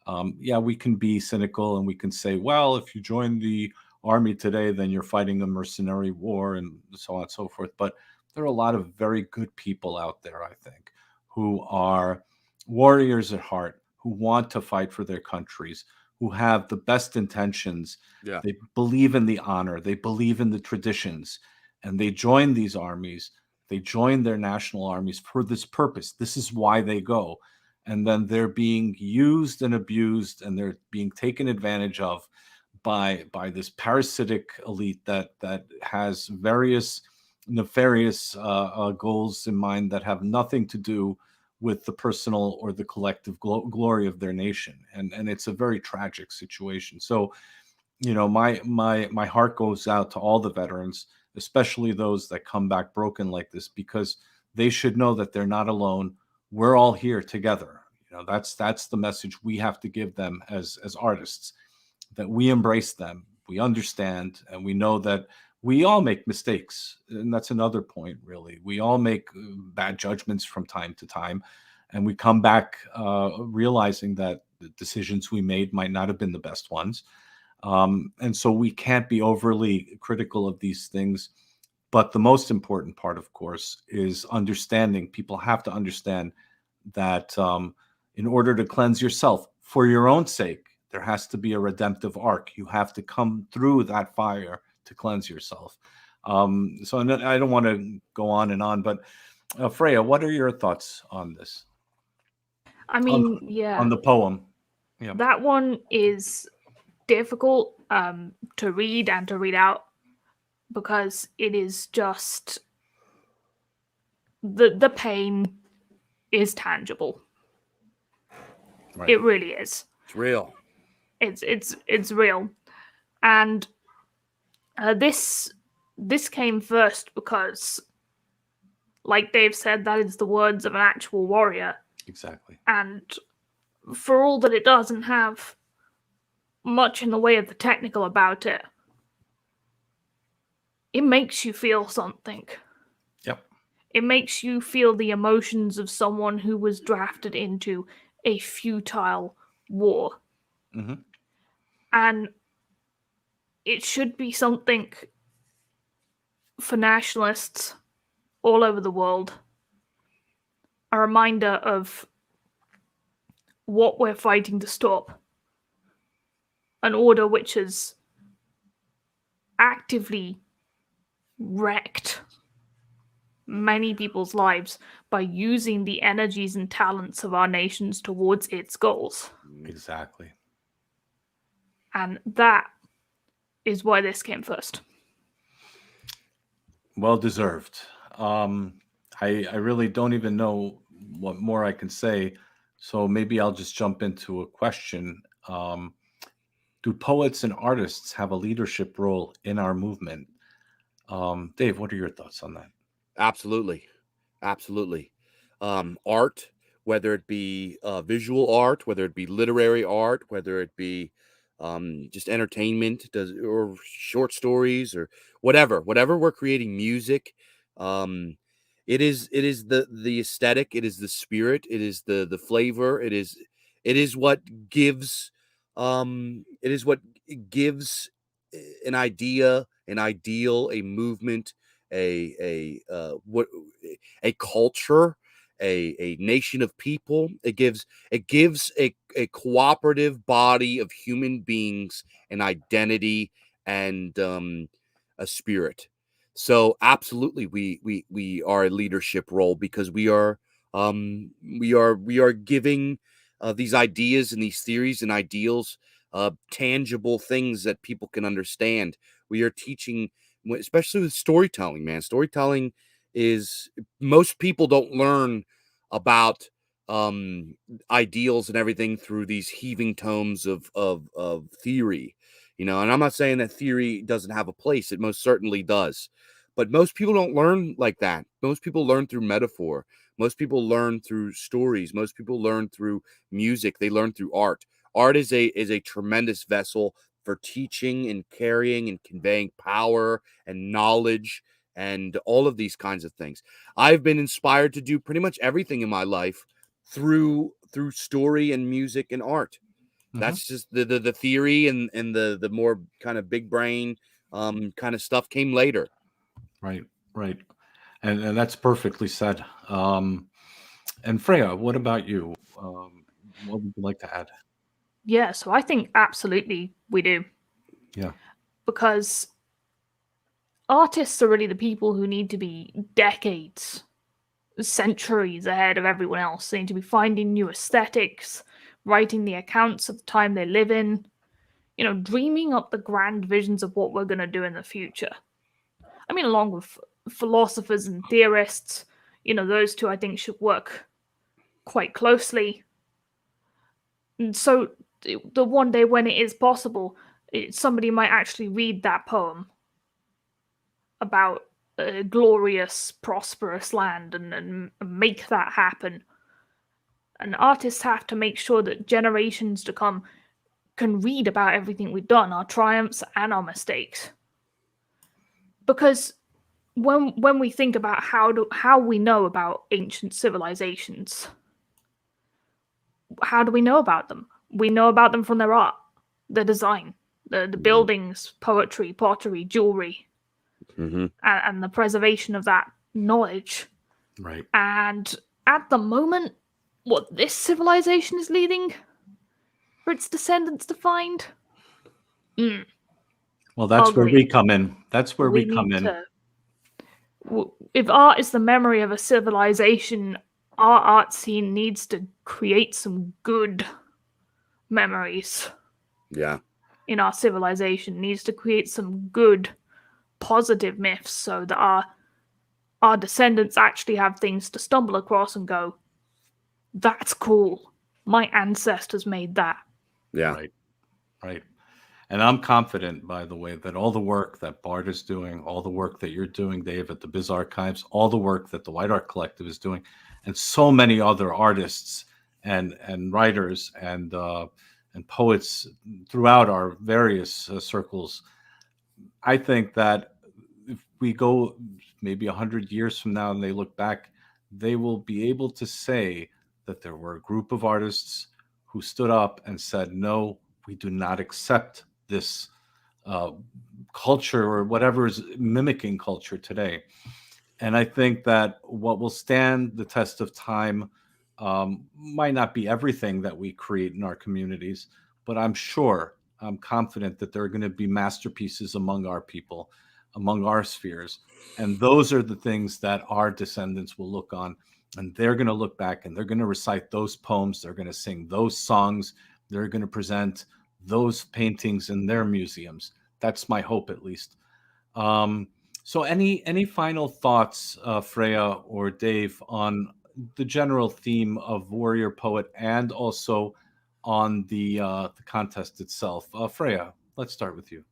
We can be cynical and we can say, well, if you join the army today, then you're fighting a mercenary war and so on and so forth. But there are a lot of very good people out there, I think, who are warriors at heart, who want to fight for their countries, who have the best intentions. Yeah. They believe in the honor. They believe in the traditions. and they join these armies. They join their national armies for this purpose. This is why they go. And then they're being used and abused, and they're being taken advantage of by this parasitic elite that has various nefarious goals in mind that have nothing to do with the personal or the collective glory of their nation. And it's a very tragic situation. So, my heart goes out to all the veterans, especially those that come back broken like this, because they should know that they're not alone. We're all here together. That's the message we have to give them as artists, that we embrace them, we understand, and we know that we all make mistakes. And that's another point, really. We all make bad judgments from time to time, and we come back realizing that the decisions we made might not have been the best ones. And so we can't be overly critical of these things. But the most important part, of course, is understanding. People have to understand that in order to cleanse yourself, for your own sake, there has to be a redemptive arc. You have to come through that fire to cleanse yourself. So I don't want to go on, but Freya, what are your thoughts on this? I mean, on the poem. Yeah. That one is difficult to read and to read out, because it is just the pain is tangible. Right. It really is. It's real. It's real. And this came first because, like Dave said, that is the words of an actual warrior. Exactly. And for all that it doesn't have much in the way of the technical about it, it makes you feel something. Yep. It makes you feel the emotions of someone who was drafted into a futile war. Mm-hmm. And it should be something for nationalists all over the world. A reminder of what we're fighting to stop. An order which has actively wrecked many people's lives by using the energies and talents of our nations towards its goals. Exactly. And that is why this came first. Well deserved. I really don't even know what more I can say, so maybe I'll just jump into a question. Do poets and artists have a leadership role in our movement? Dave, what are your thoughts on that? Absolutely. Art, whether it be visual art, whether it be literary art, whether it be just entertainment, or short stories, or whatever we're creating, music. It is the aesthetic, it is the spirit, it is the flavor, it is what gives an idea, an ideal, a movement, a culture, a nation of people. It gives a cooperative body of human beings an identity and a spirit. So absolutely, we are a leadership role, because we are giving these ideas and these theories and ideals tangible things that people can understand. We are teaching, especially with storytelling, man. Storytelling is, most people don't learn about ideals and everything through these heaving tomes of theory, and I'm not saying that theory doesn't have a place. It most certainly does. But most people don't learn like that. Most people learn through metaphor. Most people learn through stories. Most people learn through music. They learn through art. Art is a tremendous vessel for teaching and carrying and conveying power and knowledge and all of these kinds of things. I've been inspired to do pretty much everything in my life through story and music and art. Mm-hmm. That's just the theory and the more kind of big brain kind of stuff came later. Right. And that's perfectly said. And Freya, what about you? What would you like to add? Yeah, so I think absolutely we do. Yeah. Because artists are really the people who need to be decades, centuries ahead of everyone else. They need to be finding new aesthetics, writing the accounts of the time they live in, dreaming up the grand visions of what we're going to do in the future. I mean, along with philosophers and theorists, those two I think should work quite closely. And so the one day when it is possible, somebody might actually read that poem about a glorious, prosperous land and make that happen. And artists have to make sure that generations to come can read about everything we've done, our triumphs and our mistakes. Because when we think about how we know about ancient civilizations, how do we know about them? We know about them from their art, their design, the buildings, poetry, pottery, jewelry, and the preservation of that knowledge. Right. And at the moment, what this civilization is leading for its descendants to find. Well, that's ugly. where we come in. That's where we come in. If art is the memory of a civilization, our art scene needs to create some good memories. Yeah. In our civilization, needs to create some good, positive myths so that our descendants actually have things to stumble across and go, that's cool. My ancestors made that. Yeah. Right. And I'm confident, by the way, that all the work that Bart is doing, all the work that you're doing, Dave, at the Biz Archives, all the work that the White Art Collective is doing, and so many other artists and writers and poets throughout our various circles, I think that if we go maybe 100 years from now and they look back, they will be able to say that there were a group of artists who stood up and said, no, we do not accept this culture or whatever is mimicking culture today. And I think that what will stand the test of time might not be everything that we create in our communities, but I'm confident that there are going to be masterpieces among our people, among our spheres. And those are the things that our descendants will look on. And they're going to look back and they're going to recite those poems. They're going to sing those songs. They're going to present those paintings in their museums. That's my hope, at least. So any final thoughts, Freya or Dave, on the general theme of Warrior Poet and also on the contest itself? Freya, let's start with you.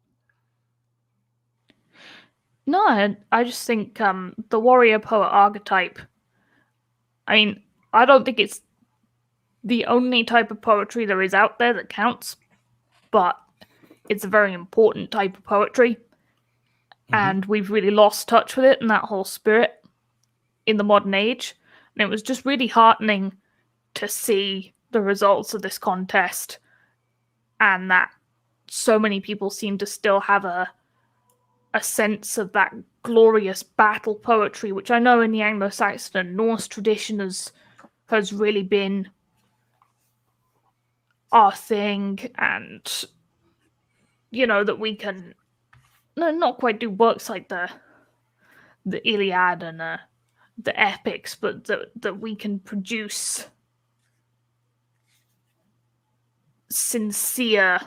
No, I just think the warrior poet archetype, I mean, I don't think it's the only type of poetry there is out there that counts, but it's a very important type of poetry. And we've really lost touch with it and that whole spirit in the modern age. And it was just really heartening to see the results of this contest and that so many people seem to still have a sense of that glorious battle poetry, which I know in the Anglo-Saxon and Norse tradition has really been our thing. And, that we can not quite do works like the Iliad and the epics, but that we can produce sincere,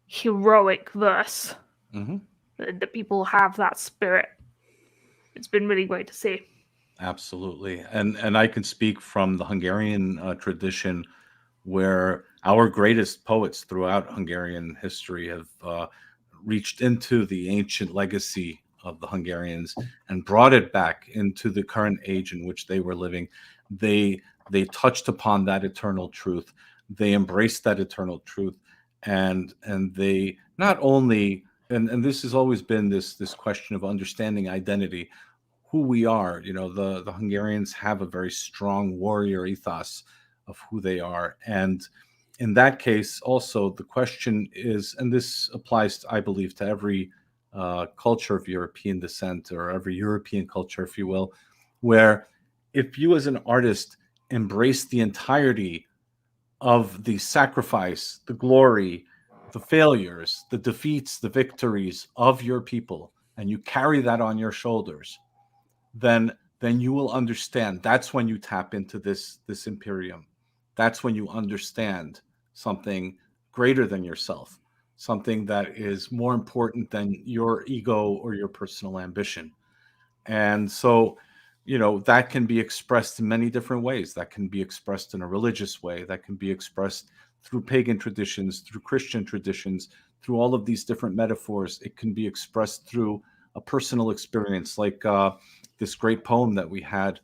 heroic verse. That people have that spirit. It's been really great to see. Absolutely. And I can speak from the Hungarian tradition, where our greatest poets throughout Hungarian history have reached into the ancient legacy of the Hungarians and brought it back into the current age in which they were living. They touched upon that eternal truth. They embraced that eternal truth, and they not only and this has always been this question of understanding identity, who we are. The Hungarians have a very strong warrior ethos of who they are, and in that case, also the question is, and this applies, I believe, to every culture of European descent, or every European culture, if you will, where if you as an artist embrace the entirety of the sacrifice, the glory, the failures, the defeats, the victories of your people, and you carry that on your shoulders, then you will understand. That's when you tap into this Imperium. That's when you understand something greater than yourself, something that is more important than your ego or your personal ambition. And so, that can be expressed in many different ways. That can be expressed in a religious way. That can be expressed through pagan traditions, through Christian traditions, through all of these different metaphors. It can be expressed through a personal experience, like this great poem that we had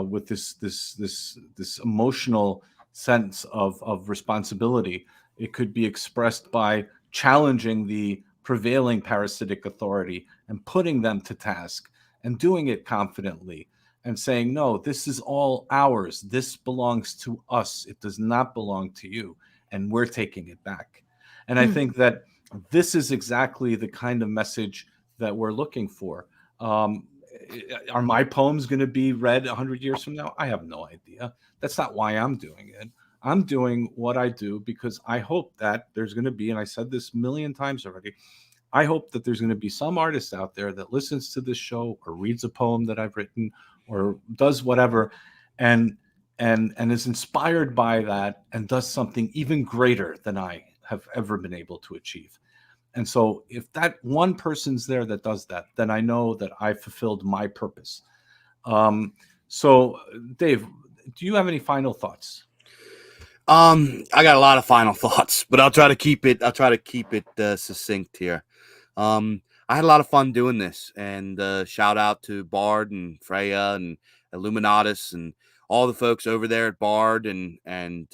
with this emotional sense of responsibility. It could be expressed by challenging the prevailing parasitic authority and putting them to task and doing it confidently and saying, no, this is all ours. This belongs to us. It does not belong to you. And we're taking it back. And I think that this is exactly the kind of message that we're looking for. Are my poems going to be read 100 years from now? I have no idea. That's not why I'm doing it. I'm doing what I do because I hope that there's going to be, and I said this a million times already, I hope that there's going to be some artist out there that listens to this show or reads a poem that I've written or does whatever and is inspired by that and does something even greater than I have ever been able to achieve. And so if that one person's there that does that, then I know that I fulfilled my purpose. So Dave, do you have any final thoughts? I got a lot of final thoughts, but I'll try to keep it succinct here. I had a lot of fun doing this, and shout out to Bard and Freya and Illuminatus and all the folks over there at Bard and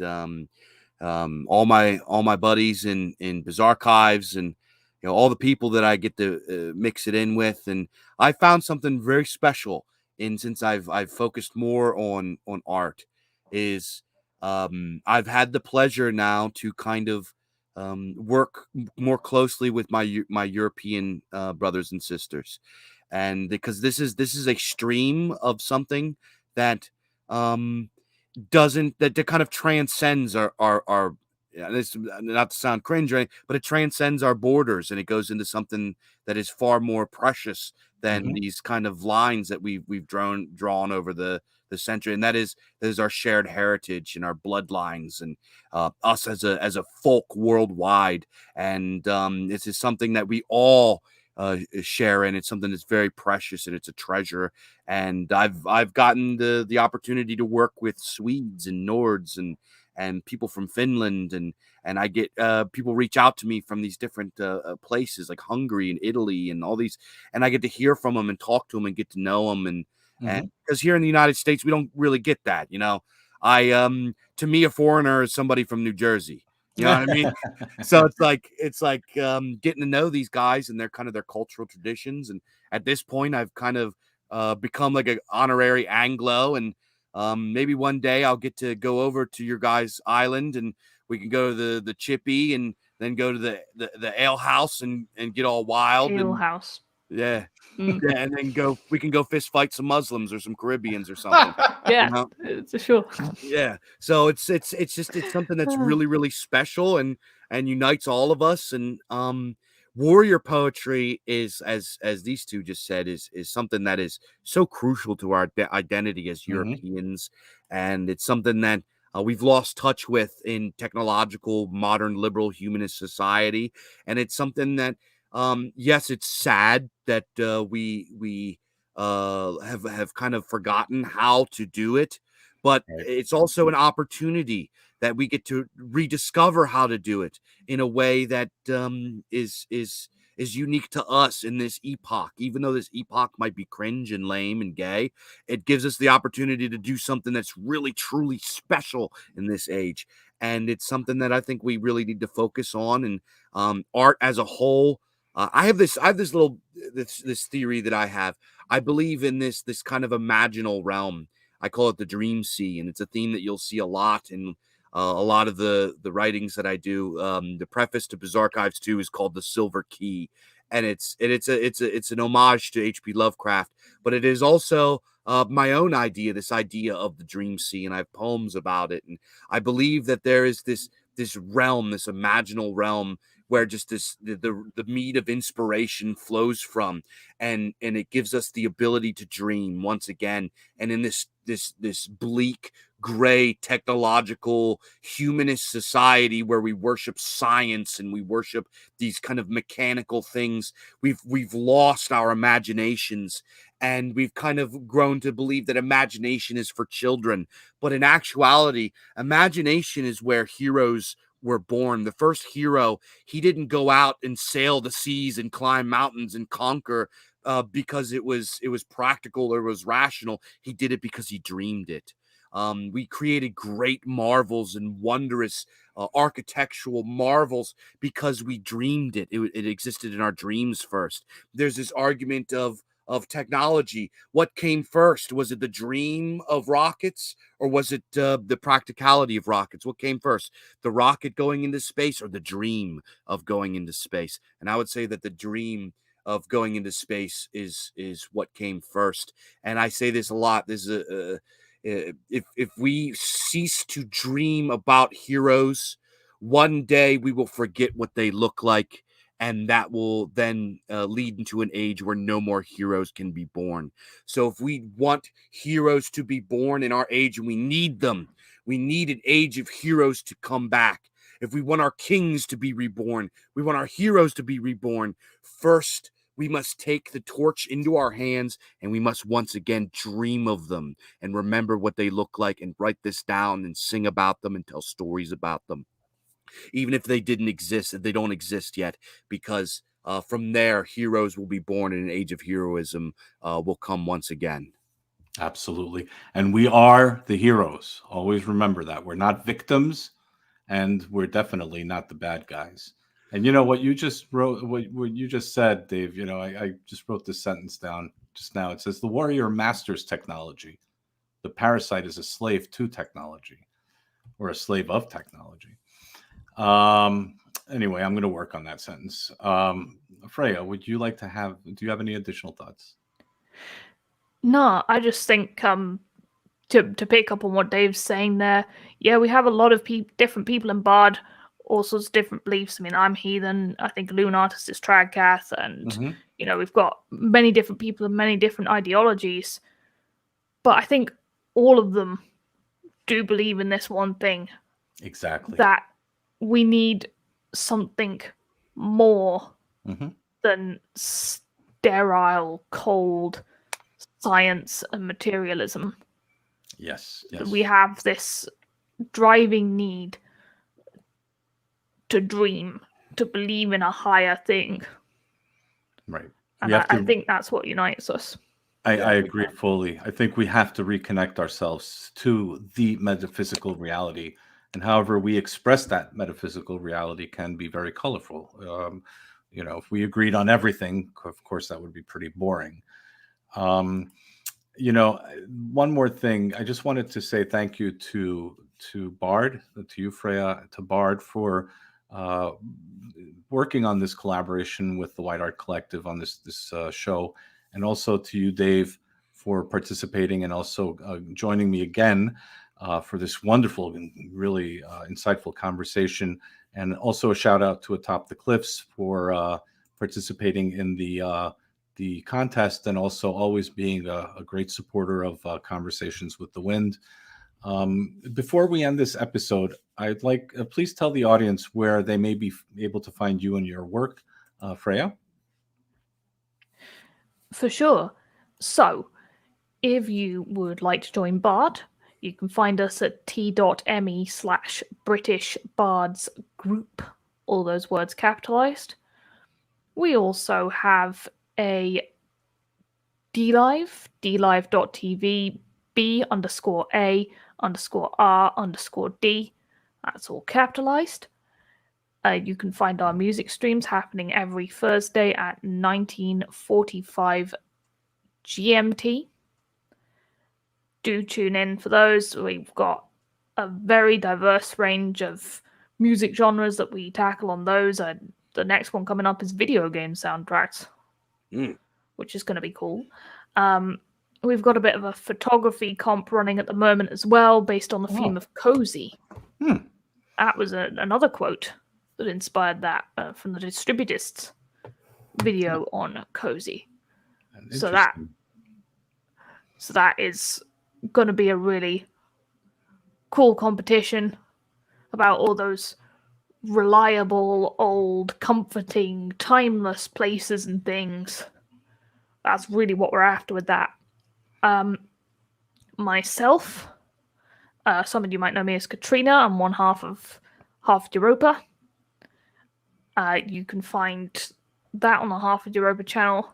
all my buddies in Bizarchives and all the people that I get to mix it in with. And I found something very special since I've focused more on art is I've had the pleasure now to kind of work more closely with my European brothers and sisters, and because this is a stream of something that that kind of transcends our this, not to sound cringe, right, but it transcends our borders and it goes into something that is far more precious than these kind of lines that we've drawn over the century, and that is our shared heritage and our bloodlines and us as a folk worldwide. And this is something that we all share, and it's something that's very precious and it's a treasure. And I've gotten the opportunity to work with Swedes and Nords and people from Finland, and I get people reach out to me from these different places like Hungary and Italy and all these, and I get to hear from them and talk to them and get to know them. And because here in the United States we don't really get that, to me a foreigner is somebody from New Jersey, you know what I mean? So it's like getting to know these guys and their cultural traditions. And at this point I've kind of become like an honorary Anglo, and maybe one day I'll get to go over to your guys' island and we can go to the Chippy and then go to the ale house and get all wild. Ale house. Yeah. Yeah, and then we can go fist fight some Muslims or some Caribbeans or something. Yeah, for sure. Yeah. So it's something that's really, really special and unites all of us. And warrior poetry is, as these two just said, is something that is so crucial to our identity as Europeans. And it's something that we've lost touch with in technological, modern, liberal, humanist society. And it's something that, yes, it's sad that we have kind of forgotten how to do it, but it's also an opportunity that we get to rediscover how to do it in a way that is unique to us in this epoch. Even though this epoch might be cringe and lame and gay, it gives us the opportunity to do something that's really, truly special in this age. And it's something that I think we really need to focus on. And art as a whole, I have this theory that I have. I believe in this kind of imaginal realm. I call it the dream sea, and it's a theme that you'll see a lot in a lot of the writings that I do. The preface to Bizarchives 2 is called The Silver Key, and it's an homage to H.P. Lovecraft, but it is also my own idea, this idea of the dream sea, and I have poems about it. And I believe that there is this realm, this imaginal realm where just the meat of inspiration flows from, and it gives us the ability to dream once again. And in this bleak, gray, technological, humanist society where we worship science and we worship these kind of mechanical things, we've lost our imaginations, and we've kind of grown to believe that imagination is for children. But in actuality, imagination is where heroes were born. The first hero, he didn't go out and sail the seas and climb mountains and conquer because it was practical or it was rational. He did it because he dreamed it. We created great marvels and wondrous architectural marvels because we dreamed it. It existed in our dreams first. There's this argument of technology. What came first? Was it the dream of rockets, or was it the practicality of rockets? What came first? The rocket going into space, or the dream of going into space? And I would say that the dream of going into space is what came first. And I say this a lot. This is if we cease to dream about heroes, one day we will forget what they look like. And that will then lead into an age where no more heroes can be born. So if we want heroes to be born in our age, and we need them, we need an age of heroes to come back. If we want our kings to be reborn, we want our heroes to be reborn, first we must take the torch into our hands, and we must once again dream of them and remember what they look like and write this down and sing about them and tell stories about them. Even if they didn't exist, if they don't exist yet, because from there, heroes will be born, and an age of heroism will come once again. Absolutely. And we are the heroes. Always remember that. We're not victims, and we're definitely not the bad guys. And you know what you just wrote, what you just said, Dave, I just wrote this sentence down just now. It says, the warrior masters technology. The parasite is a slave to technology, or a slave of technology. Anyway, I'm going to work on that sentence. Freya, do you have any additional thoughts? No, I just think to pick up on what Dave's saying there, yeah, we have a lot of different people in Bard, all sorts of different beliefs. I mean, I'm Heathen. I think Loon Artist is Tragcath, and we've got many different people and many different ideologies. But I think all of them do believe in this one thing. Exactly. That we need something more than sterile, cold science and materialism. Yes. We have this driving need to dream, to believe in a higher thing. Right. And I think that's what unites us. I agree fully. I think we have to reconnect ourselves to the metaphysical reality. And however we express that metaphysical reality can be very colorful. If we agreed on everything, of course, that would be pretty boring. One more thing. I just wanted to say thank you to Bard, to you, Freya, to Bard for working on this collaboration with the White Art Collective on this show, and also to you, Dave, for participating and also joining me again for this wonderful and really insightful conversation. And also a shout out to Atop the Cliffs for participating in the contest, and also always being a great supporter of Conversations with the Wind. Before we end this episode, I'd like please tell the audience where they may be able to find you and your work, Freya. For sure. So, if you would like to join Bard, you can find us at t.me/British Bards Group, all those words capitalized. We also have a DLive, dlive.tv, B_A_R_D. That's all capitalized. You can find our music streams happening every Thursday at 19:45 GMT. Do tune in for those. We've got a very diverse range of music genres that we tackle on those. The next one coming up is video game soundtracks, which is going to be cool. We've got a bit of a photography comp running at the moment as well, based on the theme of cozy. That was another quote that inspired that from the Distributists video on Cozy. So that is going to be a really cool competition about all those reliable, old, comforting, timeless places and things. That's really what we're after with that. Myself, some of you might know me as Katrina. I'm one half Europa. You can find that on the Half of Europa channel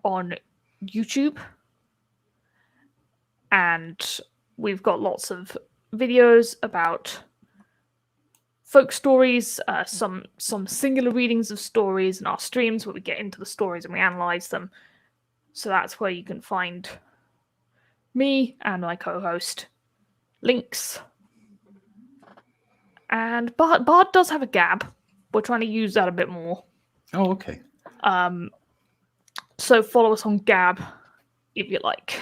on YouTube. And we've got lots of videos about folk stories, some singular readings of stories, and our streams where we get into the stories and we analyze them. So that's where you can find me and my co-host links. And Bard does have a Gab. We're trying to use that a bit more. Oh, okay. So follow us on Gab if you like.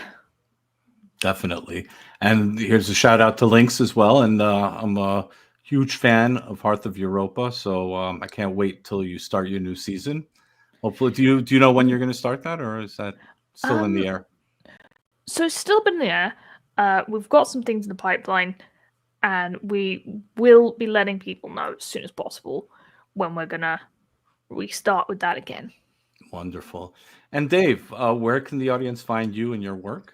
Definitely. And here's a shout out to Links as well. And I'm a huge fan of Hearth of Europa, so I can't wait till you start your new season. Hopefully, do you know when you're going to start that, or is that still in the air? So it's still in the air. We've got some things in the pipeline, and we will be letting people know as soon as possible when we're going to restart with that again. Wonderful. And Dave, where can the audience find you and your work?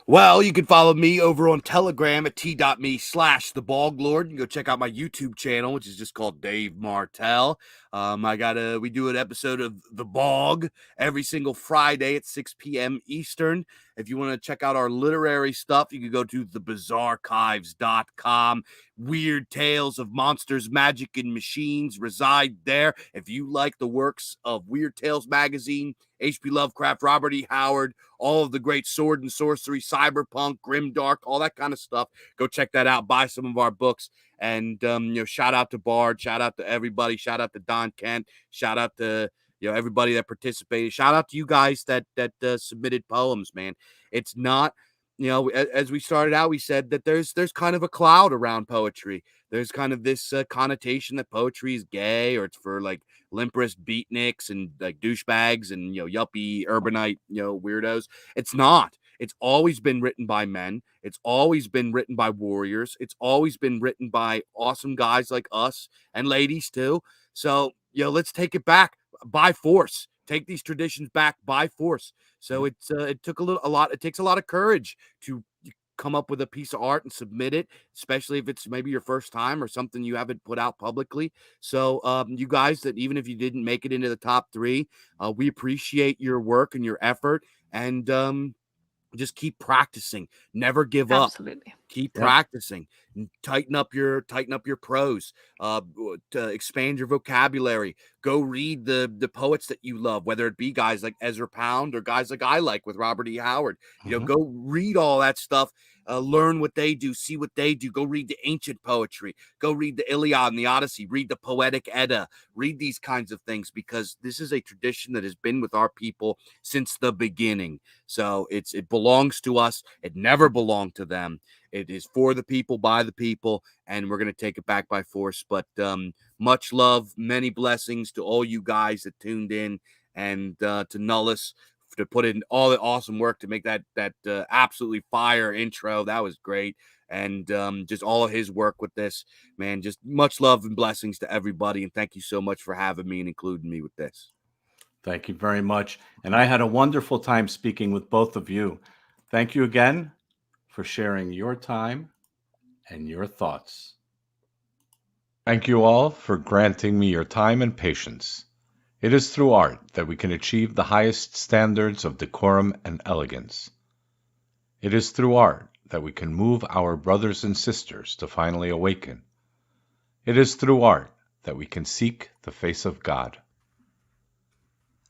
Well, you can follow me over on Telegram at t.me/theBogLord. You can go check out my YouTube channel, which is just called Dave Martel. We do an episode of The Bog every single Friday at 6 p.m. Eastern. If you want to check out our literary stuff, you can go to thebizarrearchives.com. Weird tales of monsters, magic, and machines reside there. If you like the works of Weird Tales magazine, H.P. Lovecraft, Robert E. Howard, all of the great sword and sorcery, cyberpunk, grimdark, all that kind of stuff, go check that out. Buy some of our books. And, shout out to Bard, shout out to everybody, shout out to Don Kent, shout out to, everybody that participated. Shout out to you guys that submitted poems, man. It's not, as we started out, we said that there's kind of a cloud around poetry. There's kind of this connotation that poetry is gay, or it's for like limperous beatniks and like douchebags and, yuppie urbanite, weirdos. It's not. It's always been written by men. It's always been written by warriors. It's always been written by awesome guys like us and ladies too. So, let's take it back by force. Take these traditions back by force. So it takes a lot of courage to come up with a piece of art and submit it, especially if it's maybe your first time or something you haven't put out publicly. So you guys, that even if you didn't make it into the top 3, we appreciate your work and your effort, and just keep practicing. Never give up. Absolutely. Keep practicing. Tighten up your prose. To expand your vocabulary. Go read the poets that you love, whether it be guys like Ezra Pound or guys like I like with Robert E. Howard. Go read all that stuff. Learn what they do. See what they do. Go read the ancient poetry. Go read the Iliad and the Odyssey. Read the Poetic Edda. Read these kinds of things, because this is a tradition that has been with our people since the beginning. So it belongs to us. It never belonged to them. It is for the people, by the people, and we're going to take it back by force. But much love, many blessings to all you guys that tuned in, and to Nullus to put in all the awesome work to make that absolutely fire intro. That was great. And just all of his work with this, man, just much love and blessings to everybody. And thank you so much for having me and including me with this. Thank you very much. And I had a wonderful time speaking with both of you. Thank you again for sharing your time and your thoughts. Thank you all for granting me your time and patience. It is through art that we can achieve the highest standards of decorum and elegance. It is through art that we can move our brothers and sisters to finally awaken. It is through art that we can seek the face of God.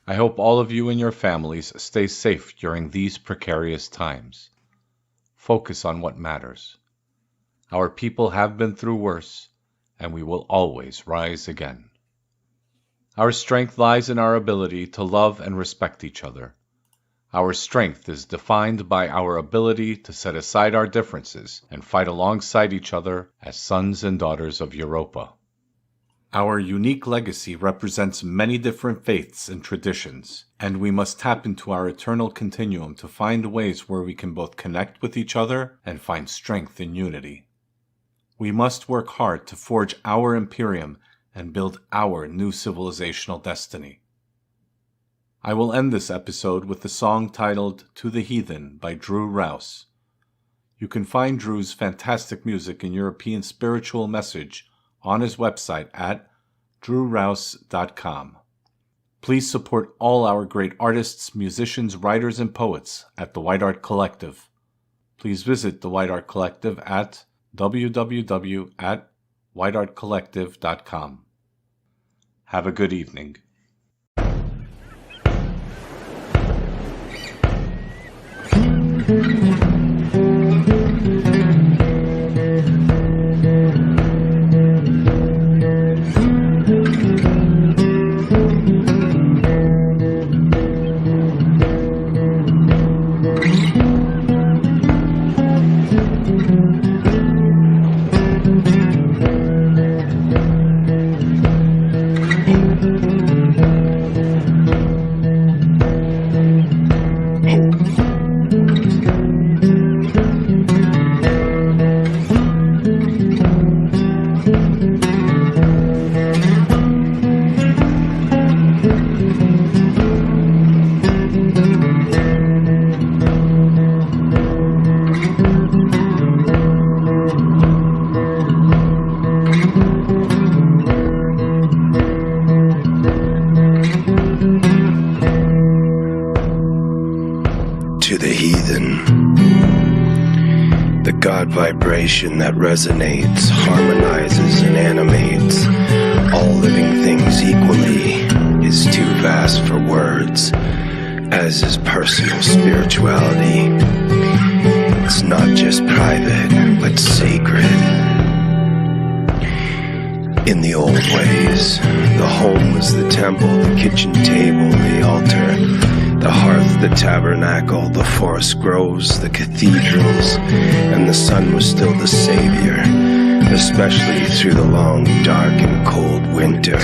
I hope all of you and your families stay safe during these precarious times. Focus on what matters. Our people have been through worse, and we will always rise again. Our strength lies in our ability to love and respect each other. Our strength is defined by our ability to set aside our differences and fight alongside each other as sons and daughters of Europa. Our unique legacy represents many different faiths and traditions, and we must tap into our eternal continuum to find ways where we can both connect with each other and find strength in unity. We must work hard to forge our imperium and build our new civilizational destiny. I will end this episode with the song titled To the Heathen by Rouse. You can find Drew's fantastic music and European spiritual message on his website at drewrouse.com. Please support all our great artists, musicians, writers, and poets at the White Art Collective. Please visit the White Art Collective at www.whiteartcollective.com. Have a good evening. To the heathen, the God vibration that resonates, harmonizes, and animates all living things equally is too vast for words, as is personal spirituality. It's not just private, but sacred. In the old ways, the home was the temple, the kitchen table, the altar, the hearth, the tabernacle, the forest groves, the cathedrals, and the sun was still the savior, especially through the long, dark, and cold winter.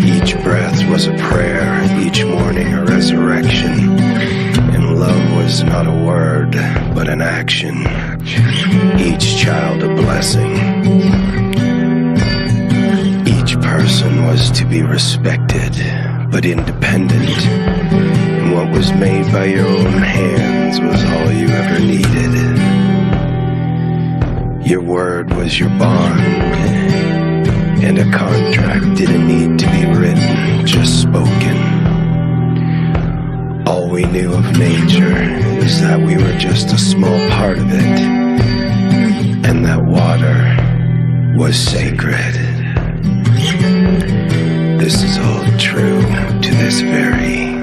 Each breath was a prayer, each morning a resurrection, and love was not a word, but an action. Each child a blessing. Each person was to be respected, but independent, and what was made by your own hands was all you ever needed. Your word was your bond, and a contract didn't need to be written, just spoken. All we knew of nature is that we were just a small part of it, and that water was sacred. This is all true to this very